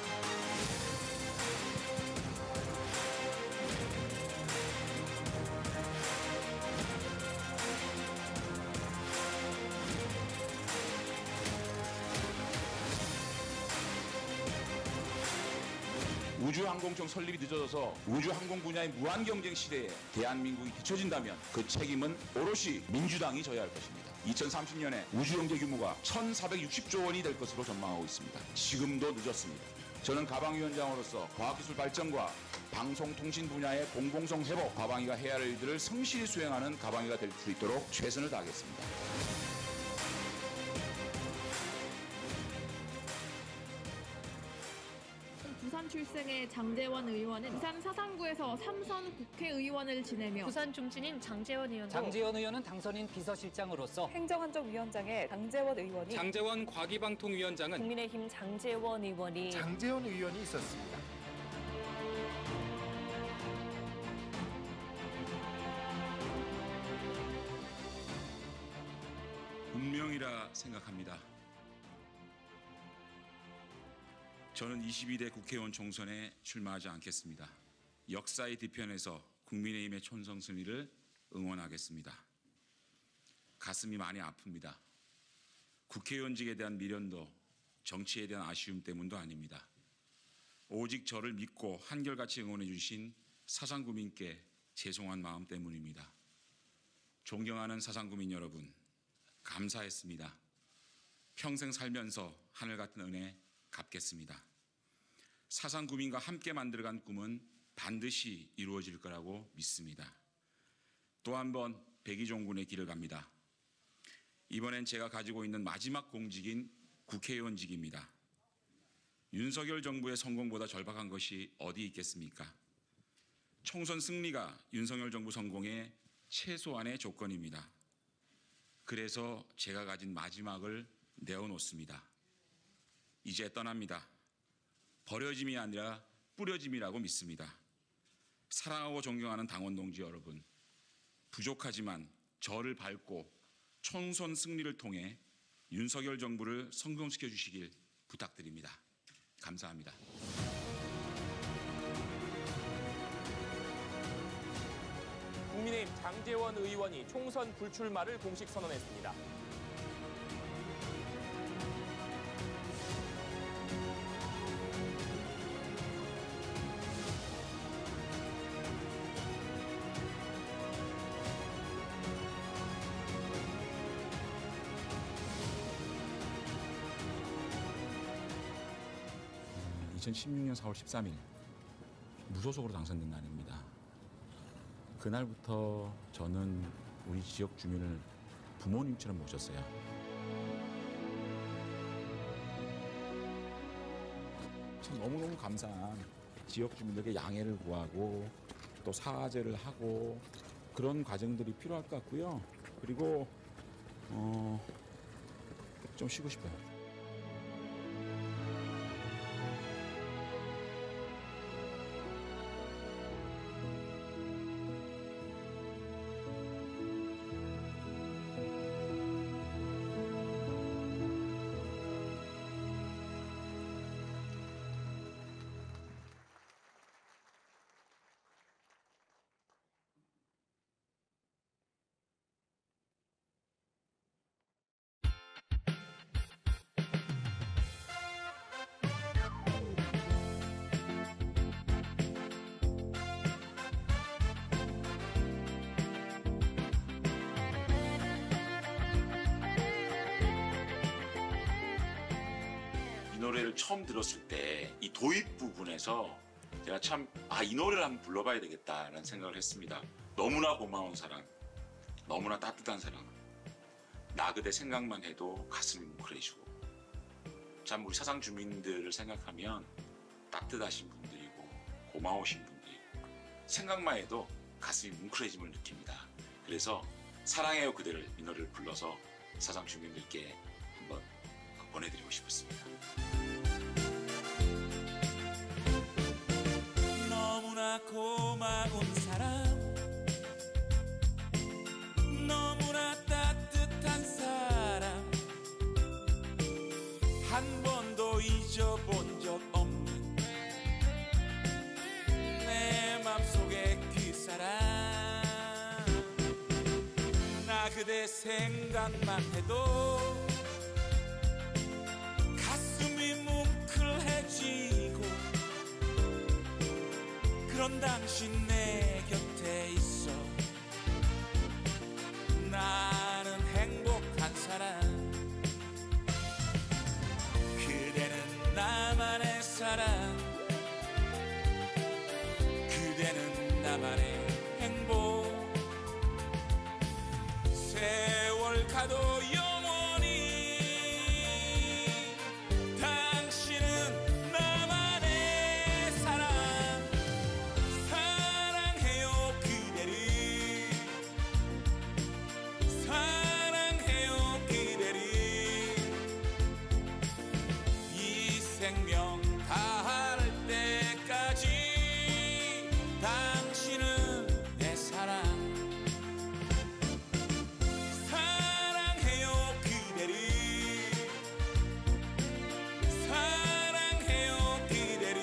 우주항공청 설립이 늦어져서 우주항공 분야의 무한경쟁 시대에 대한민국이 뒤처진다면 그 책임은 오롯이 민주당이 져야 할 것입니다. 2030년에 우주경제 규모가 1,460조 원이 될 것으로 전망하고 있습니다. 지금도 늦었습니다. 저는 가방위원장으로서 과학기술 발전과 방송통신 분야의 공공성 회복, 가방위가 해야 할 일들을 성실히 수행하는 가방위가 될 수 있도록 최선을 다하겠습니다. 부산 출생의 장제원 의원은 부산 사상구에서 3선 국회의원을 지내며 부산 중진인 장제원 의원도 장제원 의원은 당선인 비서실장으로서 행정안전위원장의 장제원 의원이 장제원 과기방통위원장은 국민의힘 장제원 의원이 장제원 의원이 있었습니다. 운명이라 생각합니다. 저는 22대 국회의원 총선에 출마하지 않겠습니다. 역사의 뒤편에서 국민의힘의 촌성 승리를 응원하겠습니다. 가슴이 많이 아픕니다. 국회의원직에 대한 미련도 정치에 대한 아쉬움 때문도 아닙니다. 오직 저를 믿고 한결같이 응원해 주신 사상구민께 죄송한 마음 때문입니다. 존경하는 사상구민 여러분, 감사했습니다. 평생 살면서 하늘 같은 은혜 갚겠습니다. 사상구민과 함께 만들어간 꿈은 반드시 이루어질 거라고 믿습니다. 또 한 번 백이종군의 길을 갑니다. 이번엔 제가 가지고 있는 마지막 공직인 국회의원직입니다. 윤석열 정부의 성공보다 절박한 것이 어디 있겠습니까? 총선 승리가 윤석열 정부 성공의 최소한의 조건입니다. 그래서 제가 가진 마지막을 내어놓습니다. 이제 떠납니다. 버려짐이 아니라 뿌려짐이라고 믿습니다. 사랑하고 존경하는 당원 동지 여러분, 부족하지만 저를 밟고 총선 승리를 통해 윤석열 정부를 성공시켜 주시길 부탁드립니다. 감사합니다. 국민의힘 장제원 의원이 총선 불출마를 공식 선언했습니다. 음, 2016년 4월 13일 무소속으로 당선된 날입니다. 그날부터 저는 우리 지역 주민을 부모님처럼 모셨어요. 참 너무너무 감사한 지역 주민들에게 양해를 구하고 또 사죄를 하고 그런 과정들이 필요할 것 같고요. 그리고 좀 쉬고 싶어요. 노래를 처음 들었을 때 이 도입 부분에서 제가 참 이 노래를 한번 불러봐야 되겠다라는 생각을 했습니다. 너무나 고마운 사랑, 너무나 따뜻한 사랑, 나 그대 생각만 해도 가슴이 뭉클해지고. 참 우리 사상 주민들을 생각하면 따뜻하신 분들이고 고마우신 분들이고 생각만 해도 가슴이 뭉클해짐을 느낍니다. 그래서 사랑해요 그대를 이 노래를 불러서 사상 주민들께 한번 보내드리고 싶었습니다. 너무나 고마운 사람, 너무나 따뜻한 사람, 한 번도 잊어본 적 없는 내 맘속의 그 사람. 나 그대 생각만 해도 가슴이 뭉클해지고, 그런 당신 내 곁에 있어 나는 행복한 사람. 그대는 나만의 사랑, 그대는 나만의 행복. 세월 가도 영원히 당신은 나만의 사랑. 사랑해요 그대를, 사랑해요 그대를. 이 생명 다할 때까지 당신은 내 사랑. 사랑해요 그대를, 사랑해요 그대를.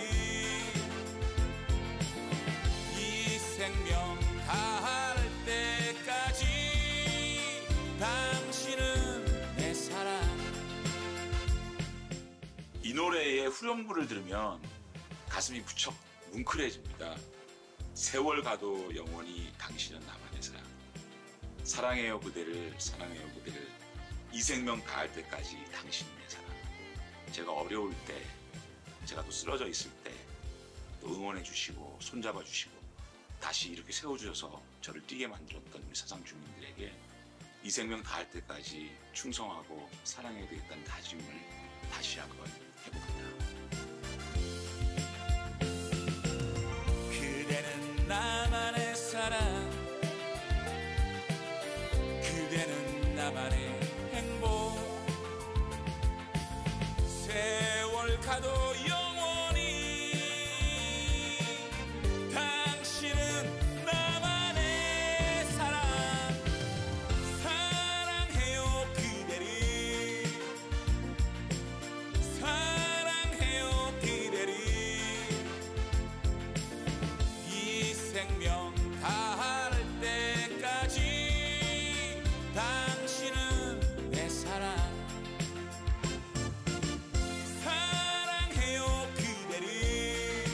이 생명 다할 때까지 당신은 내 사랑. 이 노래의 후렴구를 들으면 가슴이 무척 뭉클해집니다. 세월 가도 영원히 당신은 나만의 사랑. 사랑해요 그대를, 사랑해요 그대를. 이 생명 다할 때까지 당신은 내 사랑. 제가 어려울 때, 제가 또 쓰러져 있을 때 또 응원해 주시고 손잡아 주시고 다시 이렇게 세워주셔서 저를 뛰게 만들었던 우리 사상 주민들에게 이 생명 다할 때까지 충성하고 사랑해야 되겠다는 다짐을 다시 한번 해봅니다. 그대는 나만의 사랑, 그대는 나만의 행복. 세월 가도 영원히 당신은 나만의 사랑. 사랑해요 그대를, 사랑해요 그대를. 이 생명 다할 때까지 당신은 내 사랑. 사랑해요 그대를,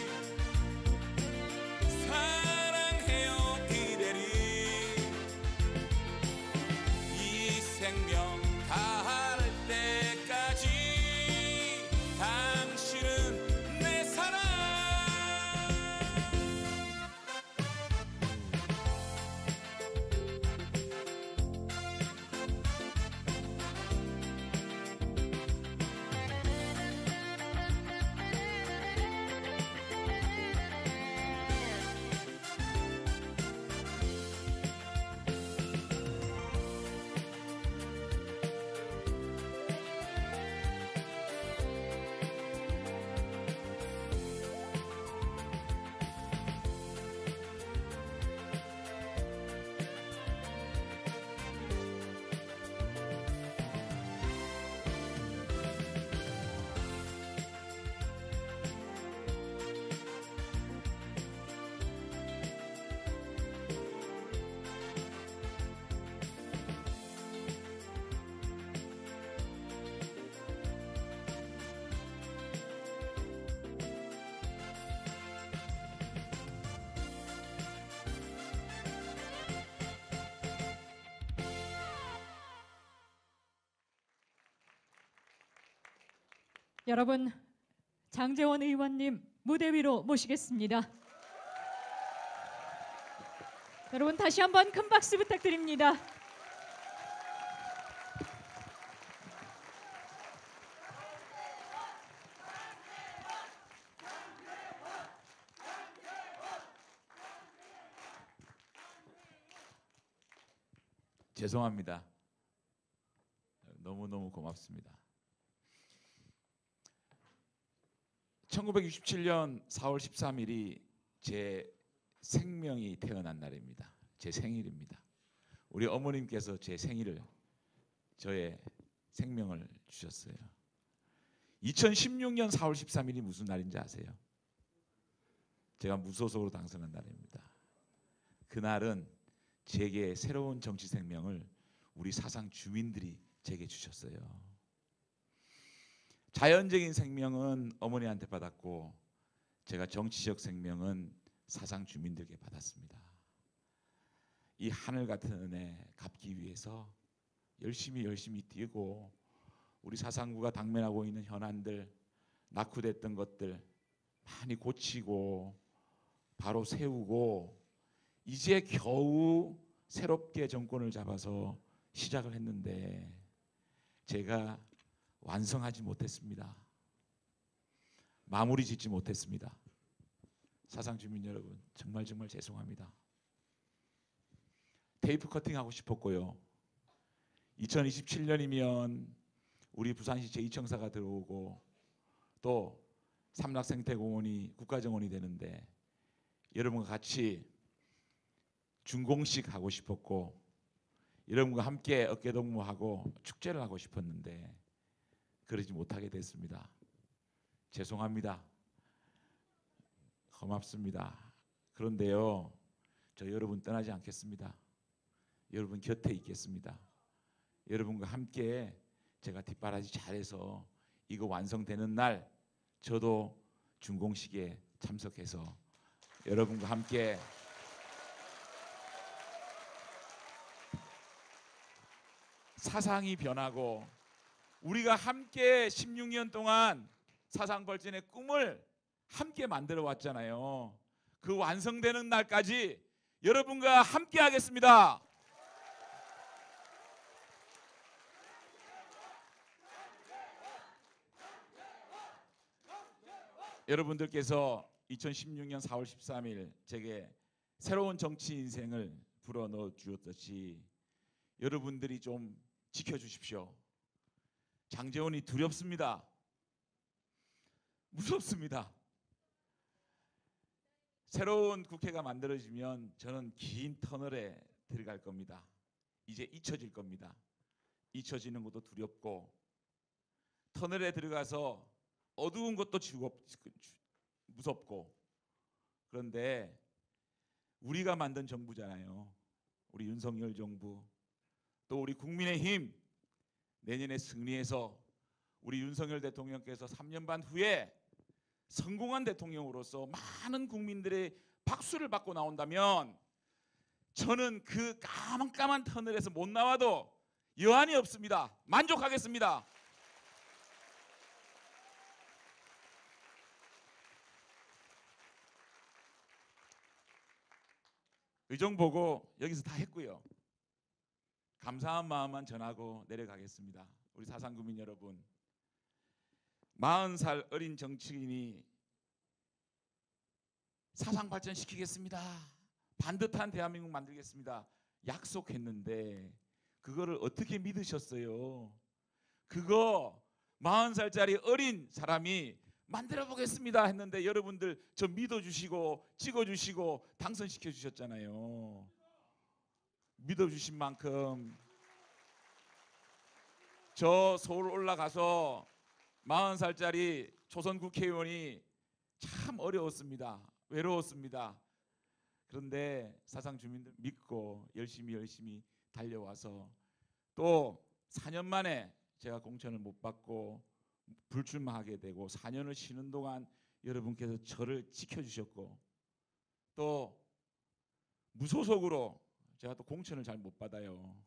사랑해요 그대를. 이 생명 다할 때까지 당신은 내 사랑. 여러분, 장제원 의원님 무대 위로 모시겠습니다. 여러분 다시 한번 큰 박수 부탁드립니다. 죄송합니다. 너무너무 고맙습니다. 1967년 4월 13일이 제 생명이 태어난 날입니다. 제 생일입니다. 우리 어머님께서 제 생일을, 저의 생명을 주셨어요. 2016년 4월 13일이 무슨 날인지 아세요? 제가 무소속으로 당선한 날입니다. 그날은 제게 새로운 정치 생명을 우리 사상 주민들이 제게 주셨어요. 자연적인 생명은 어머니한테 받았고 제가 정치적 생명은 사상 주민들께 받았습니다. 이 하늘 같은 은혜 갚기 위해서 열심히 뛰고 우리 사상구가 당면하고 있는 현안들, 낙후됐던 것들 많이 고치고 바로 세우고 이제 겨우 새롭게 정권을 잡아서 시작을 했는데 제가 완성하지 못했습니다. 마무리 짓지 못했습니다. 사상 주민 여러분, 정말 죄송합니다. 테이프 커팅하고 싶었고요. 2027년이면 우리 부산시 제2청사가 들어오고 또 삼락생태공원이 국가정원이 되는데 여러분과 같이 준공식 하고 싶었고 여러분과 함께 어깨동무하고 축제를 하고 싶었는데 그러지 못하게 됐습니다. 죄송합니다. 고맙습니다. 그런데요, 저 여러분 떠나지 않겠습니다. 여러분 곁에 있겠습니다. 여러분과 함께 제가 뒷바라지 잘해서 이거 완성되는 날 저도 준공식에 참석해서 여러분과 함께 사상이 변하고 우리가 함께 16년 동안 사상 발전의 꿈을 함께 만들어 왔잖아요. 그 완성되는 날까지 여러분과 함께 하겠습니다. 여러분들께서 2016년 4월 13일 제게 새로운 정치 인생을 불어넣어 주었듯이 여러분들이 좀 지켜주십시오. 장제원이 두렵습니다. 무섭습니다. 새로운 국회가 만들어지면 저는 긴 터널에 들어갈 겁니다. 이제 잊혀질 겁니다. 잊혀지는 것도 두렵고 터널에 들어가서 어두운 것도 무섭고 그런데 우리가 만든 정부잖아요. 우리 윤석열 정부 또 우리 국민의힘 내년에 승리해서 우리 윤석열 대통령께서 3년 반 후에 성공한 대통령으로서 많은 국민들의 박수를 받고 나온다면 저는 그 까만 터널에서 못 나와도 여한이 없습니다. 만족하겠습니다. 의정 보고 여기서 다 했고요. 감사한 마음만 전하고 내려가겠습니다. 우리 사상구민 여러분, 40살 어린 정치인이 사상 발전시키겠습니다. 반듯한 대한민국 만들겠습니다. 약속했는데 그거를 어떻게 믿으셨어요? 그거 40살짜리 어린 사람이 만들어 보겠습니다 했는데 여러분들 저 믿어주시고 찍어주시고 당선시켜 주셨잖아요. 믿어주신 만큼 저 서울 올라가서 40살짜리 초선 국회의원이 참 어려웠습니다. 외로웠습니다. 그런데 사상 주민들 믿고 열심히 달려와서 또 4년 만에 제가 공천을 못 받고 불출마하게 되고 4년을 쉬는 동안 여러분께서 저를 지켜주셨고 또 무소속으로 제가 또 공천을 잘 못 받아요.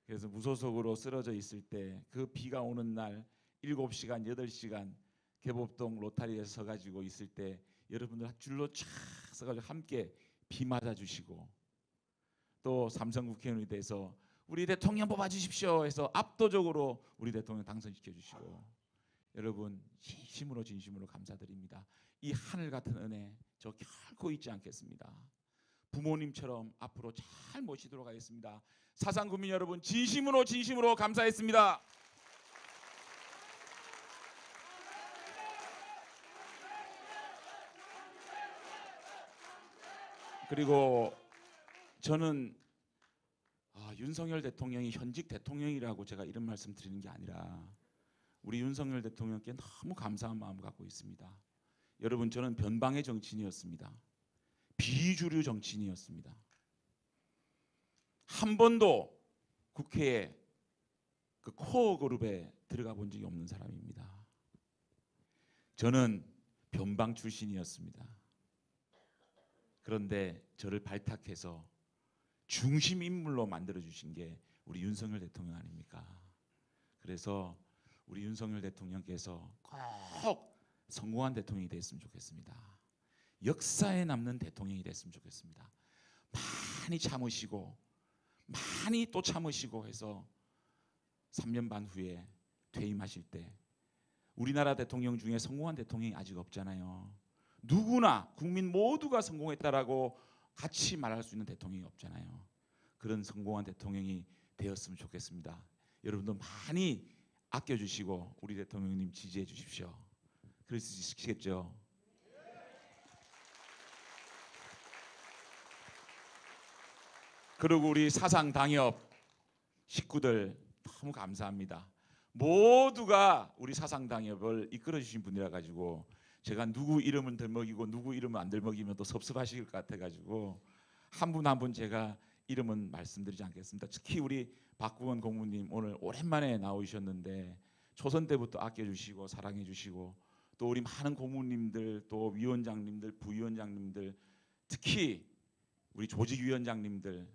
그래서 무소속으로 쓰러져 있을 때 그 비가 오는 날 7시간 8시간 개법동 로타리에서 서가지고 있을 때 여러분들 줄로 쫙 서가지고 함께 비 맞아주시고, 또 삼성 국회의원이 돼서 우리 대통령 뽑아주십시오 해서 압도적으로 우리 대통령 당선시켜주시고, 여러분 진심으로 감사드립니다. 이 하늘 같은 은혜 저 결코 잊지 않겠습니다. 부모님처럼 앞으로 잘 모시도록 하겠습니다. 사상구민 여러분 진심으로 감사했습니다. 그리고 저는 윤석열 대통령이 현직 대통령이라고 제가 이런 말씀 드리는 게 아니라 우리 윤석열 대통령께 너무 감사한 마음을 갖고 있습니다. 여러분, 저는 변방의 정치인이었습니다. 비주류 정치인이었습니다. 한 번도 국회에 그 코어 그룹에 들어가 본 적이 없는 사람입니다. 저는 변방 출신이었습니다. 그런데 저를 발탁해서 중심 인물로 만들어 주신 게 우리 윤석열 대통령 아닙니까? 그래서 우리 윤석열 대통령께서 꼭 성공한 대통령이 됐으면 좋겠습니다. 역사에 남는 대통령이 됐으면 좋겠습니다. 많이 참으시고 많이 또 참으시고 해서 3년 반 후에 퇴임하실 때 우리나라 대통령 중에 성공한 대통령이 아직 없잖아요. 누구나 국민 모두가 성공했다라고 같이 말할 수 있는 대통령이 없잖아요. 그런 성공한 대통령이 되었으면 좋겠습니다. 여러분도 많이 아껴주시고 우리 대통령님 지지해 주십시오. 그럴 수 있으시겠죠? 그리고 우리 사상당협 식구들 너무 감사합니다. 모두가 우리 사상당협을 이끌어 주신 분이라 가지고 제가 누구 이름은 들먹이고 누구 이름은 안 들먹이면 또 섭섭하실 것 같아 가지고 한 분 한 분 제가 이름은 말씀드리지 않겠습니다. 특히 우리 박구원 고문님 오늘 오랜만에 나오셨는데 초선 때부터 아껴주시고 사랑해주시고 또 우리 많은 고문님들 또 위원장님들 부위원장님들 특히 우리 조직위원장님들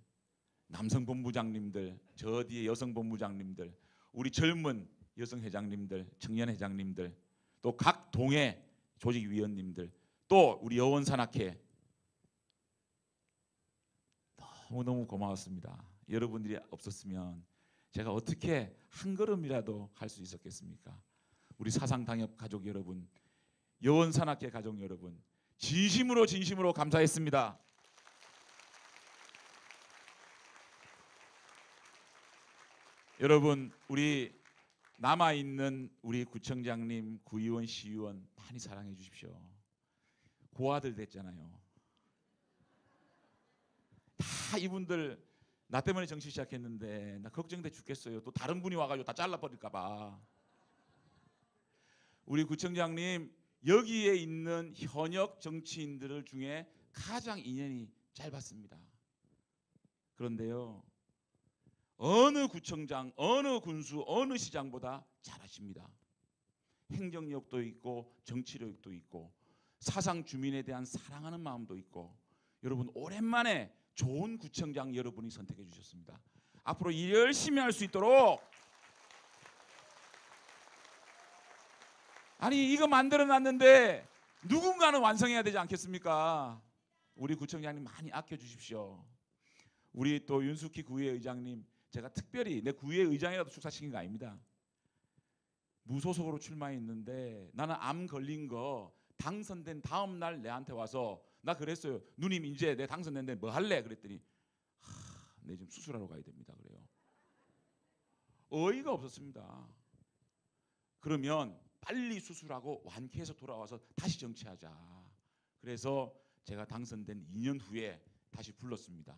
남성본부장님들 저 뒤에 여성본부장님들 우리 젊은 여성회장님들 청년회장님들 또 각 동의 조직위원님들 또 우리 여원산악회 너무너무 고마웠습니다. 여러분들이 없었으면 제가 어떻게 한 걸음이라도 할 수 있었겠습니까? 우리 사상당협 가족 여러분, 여원산악회 가족 여러분 진심으로 감사했습니다. 여러분 우리 남아있는 우리 구청장님, 구의원, 시의원 많이 사랑해 주십시오. 고아들 됐잖아요. 다 이분들 나 때문에 정치 시작했는데 나 걱정돼 죽겠어요. 또 다른 분이 와가지고 다 잘라버릴까 봐. 우리 구청장님 여기에 있는 현역 정치인들 중에 가장 인연이 짧았습니다. 그런데요 어느 구청장, 어느 군수, 어느 시장보다 잘하십니다. 행정력도 있고 정치력도 있고 사상 주민에 대한 사랑하는 마음도 있고 여러분 오랜만에 좋은 구청장 여러분이 선택해 주셨습니다. 앞으로 일 열심히 할 수 있도록 아니 이거 만들어 놨는데 누군가는 완성해야 되지 않겠습니까? 우리 구청장님 많이 아껴 주십시오. 우리 또 윤숙희 구의회 의장님 제가 특별히 내 구의회 의장이라도 축사시킨 거 아닙니다. 무소속으로 출마했는데 나는 암 걸린 거 당선된 다음 날 내한테 와서 나 그랬어요. 누님 이제 내 당선됐는데 뭐 할래? 그랬더니 내 지금 수술하러 가야 됩니다. 그래요. 어이가 없었습니다. 그러면 빨리 수술하고 완쾌해서 돌아와서 다시 정치하자. 그래서 제가 당선된 2년 후에 다시 불렀습니다.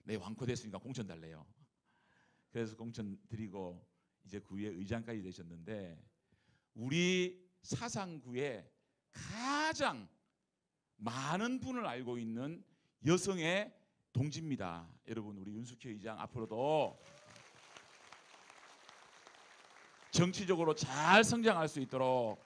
내 완쾌됐으니까 공천 달래요. 그래서 공천 드리고 이제 구의 의장까지 되셨는데 우리 사상구에 가장 많은 분을 알고 있는 여성의 동지입니다. 여러분 우리 윤숙희 의장 앞으로도 정치적으로 잘 성장할 수 있도록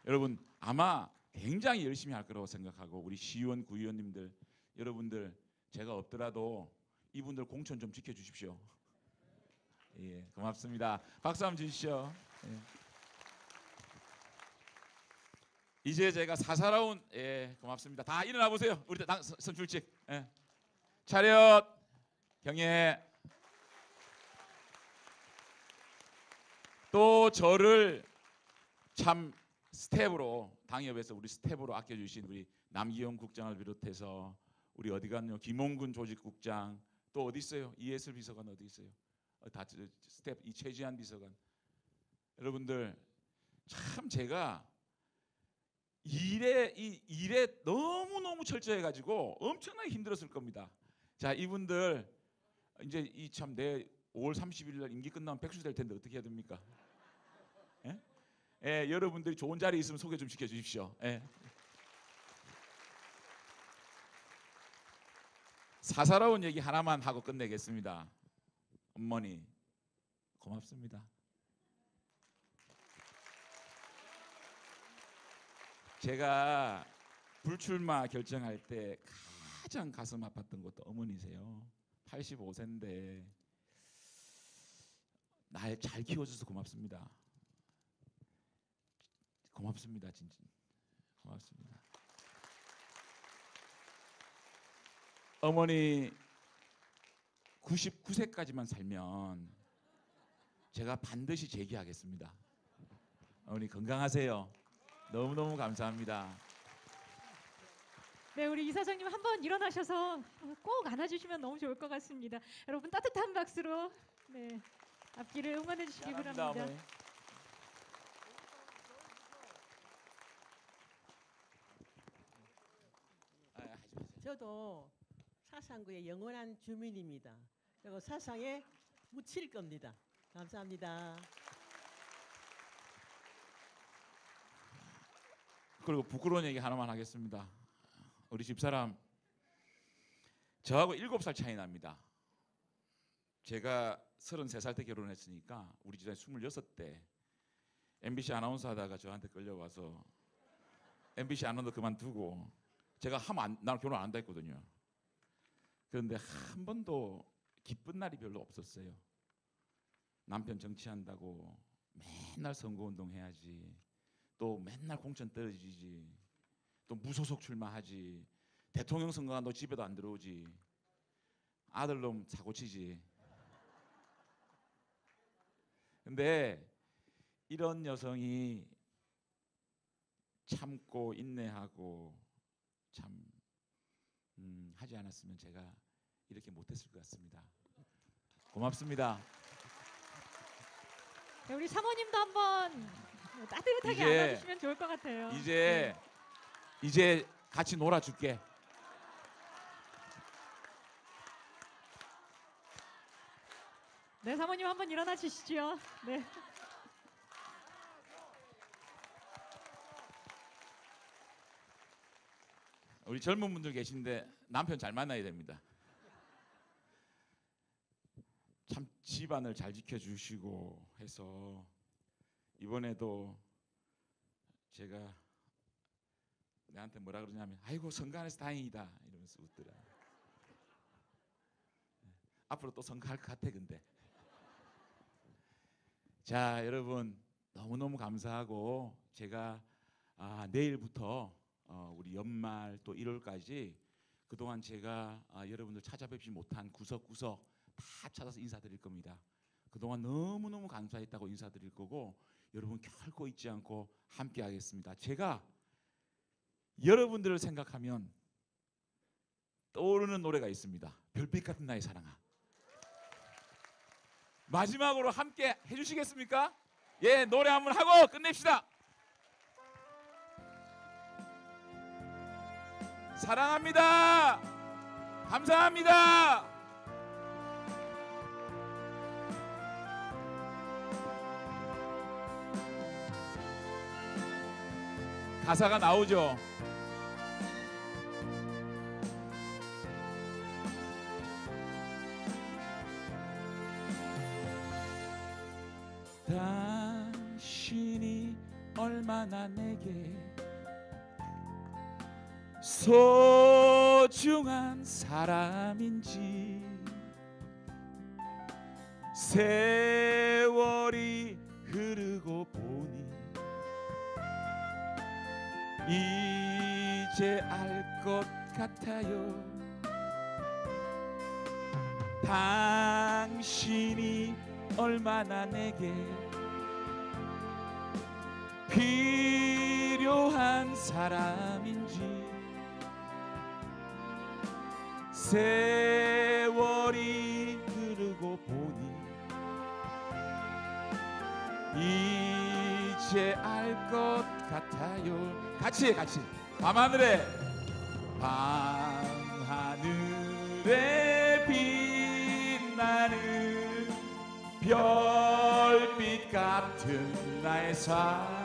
여러분 아마 굉장히 열심히 할 거라고 생각하고 우리 시의원, 구의원님들 여러분들 제가 없더라도 이분들 공천 좀 지켜주십시오. 예, 고맙습니다. 박수 한번 주시죠. 예. 이제 제가 사사로운 고맙습니다. 다 일어나 보세요. 우리 선출직 차렷 경례. 또 저를 참 스텝으로 당협에서 우리 스텝으로 아껴주신 우리 남기용 국장을 비롯해서 우리 어디 갔냐 김홍근 조직국장 또 어디 있어요? 이예슬 비서관 어디 있어요? 다 스텝 이 최지한 비서관 여러분들 참 제가 일에 너무 철저해가지고 엄청나게 힘들었을 겁니다. 자 이분들 이제 이 참 내 5월 30일 날 임기 끝나면 백수 될 텐데 어떻게 해야 됩니까? 여러분들이 좋은 자리 있으면 소개 좀 시켜주십시오. 사사로운 얘기 하나만 하고 끝내겠습니다. 어머니 고맙습니다. 제가 불출마 결정할 때 가장 가슴 아팠던 것도 어머니세요. 85세인데 날 잘 키워줘서 고맙습니다. 고맙습니다. 진짜 고맙습니다. 어머니 99세까지만 살면 제가 반드시 재기하겠습니다. 어머니 건강하세요. 너무너무 감사합니다. 네, 우리 이사장님 한번 일어나셔서 꼭 안아주시면 너무 좋을 것 같습니다. 여러분 따뜻한 박수로 네, 앞길을 응원해 주시기 바랍니다. 어머니. 저도 사상구의 영원한 주민입니다. 그리고 사상에 묻힐 겁니다. 감사합니다. 그리고 부끄러운 얘기 하나만 하겠습니다. 우리 집사람 저하고 7살 차이 납니다. 제가 33살 때 결혼했으니까 우리 집사람이 26대 MBC 아나운서 하다가 저한테 끌려와서 MBC 아나운서 그만두고 제가 나는 결혼 안 한다 했거든요. 그런데 한 번도 기쁜 날이 별로 없었어요. 남편 정치한다고 맨날 선거운동 해야지. 또 맨날 공천 떨어지지. 또 무소속 출마하지. 대통령 선거가 너 집에도 안 들어오지. 아들놈 사고치지. 근데 이런 여성이 참고 인내하고 참 하지 않았으면 제가 이렇게 못했을 것 같습니다. 고맙습니다. 네, 우리 사모님도 한번 따뜻하게 이제, 안아주시면 좋을 것 같아요. 이제 같이 놀아줄게. 네, 사모님 한번 일어나 주시죠. 네. 우리 젊은 분들 계신데 남편 잘 만나야 됩니다. 참 집안을 잘 지켜주시고 해서 이번에도 제가 내한테 뭐라 그러냐면 아이고 선거 안 해서 다행이다 이러면서 웃더라. 앞으로 또 선거할 것 같아. 근데 자 여러분 너무너무 감사하고 제가 내일부터 우리 연말 또 1월까지 그동안 제가 여러분들 찾아뵙지 못한 구석구석 다 찾아서 인사드릴 겁니다. 그동안 너무너무 감사했다고 인사드릴 거고 여러분 결코 잊지 않고 함께 하겠습니다. 제가 여러분들을 생각하면 떠오르는 노래가 있습니다. 별빛 같은 나의 사랑아. 마지막으로 함께 해주시겠습니까? 예, 노래 한번 하고 끝냅시다. 사랑합니다. 감사합니다. 가사가 나오죠. 당신이 얼마나 내게 소중한 사람인지 세월이 흐르고 보니 이제 알 것 같아요. 당신이 얼마나 내게 필요한 사람인지. 세월이 흐르고 보니 이제 알 것 같아요. 같이 밤하늘에 빛나는 별빛 같은 나의 사랑아.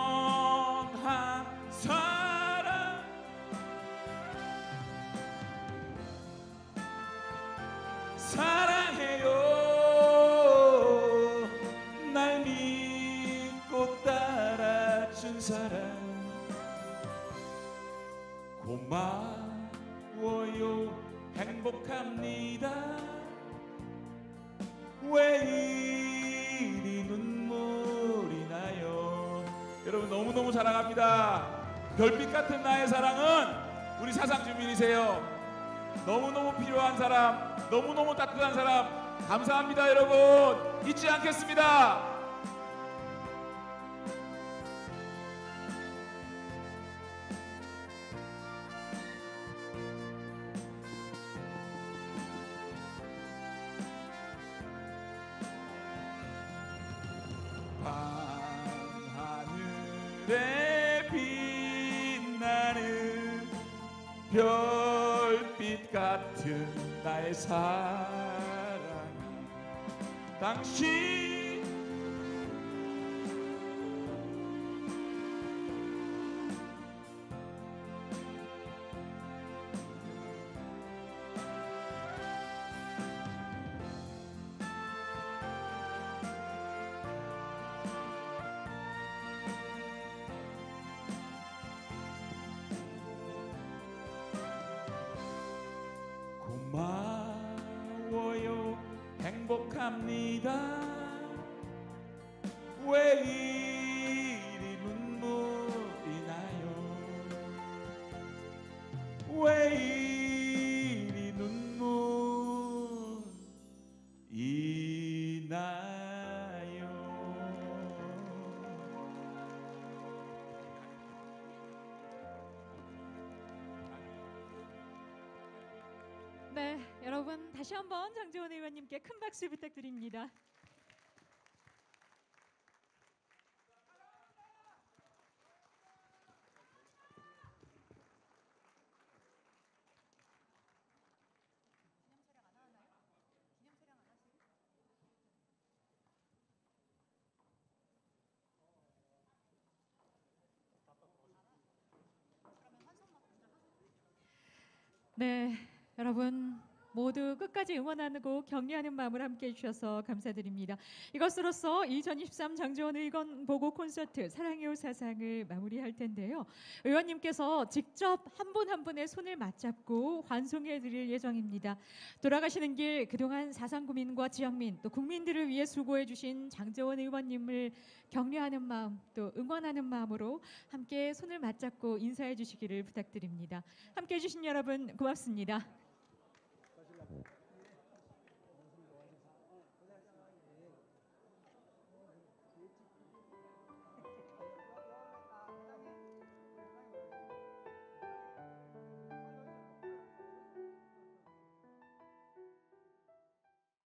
영원한 사랑 사랑해요. 날 믿고 따라준 사랑 고마워요. 행복합니다. 왜 이리 눈물이 나요. 여러분 너무너무 사랑합니다. 별빛 같은 나의 사랑은 우리 사상 주민이세요. 너무너무 필요한 사람, 너무너무 따뜻한 사람. 감사합니다 여러분. 잊지 않겠습니다. 밤하늘에 빛나는 별빛 같은 나의 사랑. 당신 고마워요. 행복합니다. 왜 이리 눈물이 나요. 왜 이리 눈물이 나요. 네, 여러분 다시 한번 장제원 의원님께 큰 박수 부탁드립니다. 네, 여러분 모두 끝까지 응원하고 격려하는 마음을 함께해 주셔서 감사드립니다. 이것으로써 2023 장제원 의원 보고 콘서트 사랑해요 사상을 마무리할 텐데요. 의원님께서 직접 한 분 한 분의 손을 맞잡고 환송해 드릴 예정입니다. 돌아가시는 길 그동안 사상구민과 지역민 또 국민들을 위해 수고해 주신 장제원 의원님을 격려하는 마음 또 응원하는 마음으로 함께 손을 맞잡고 인사해 주시기를 부탁드립니다. 함께해 주신 여러분 고맙습니다.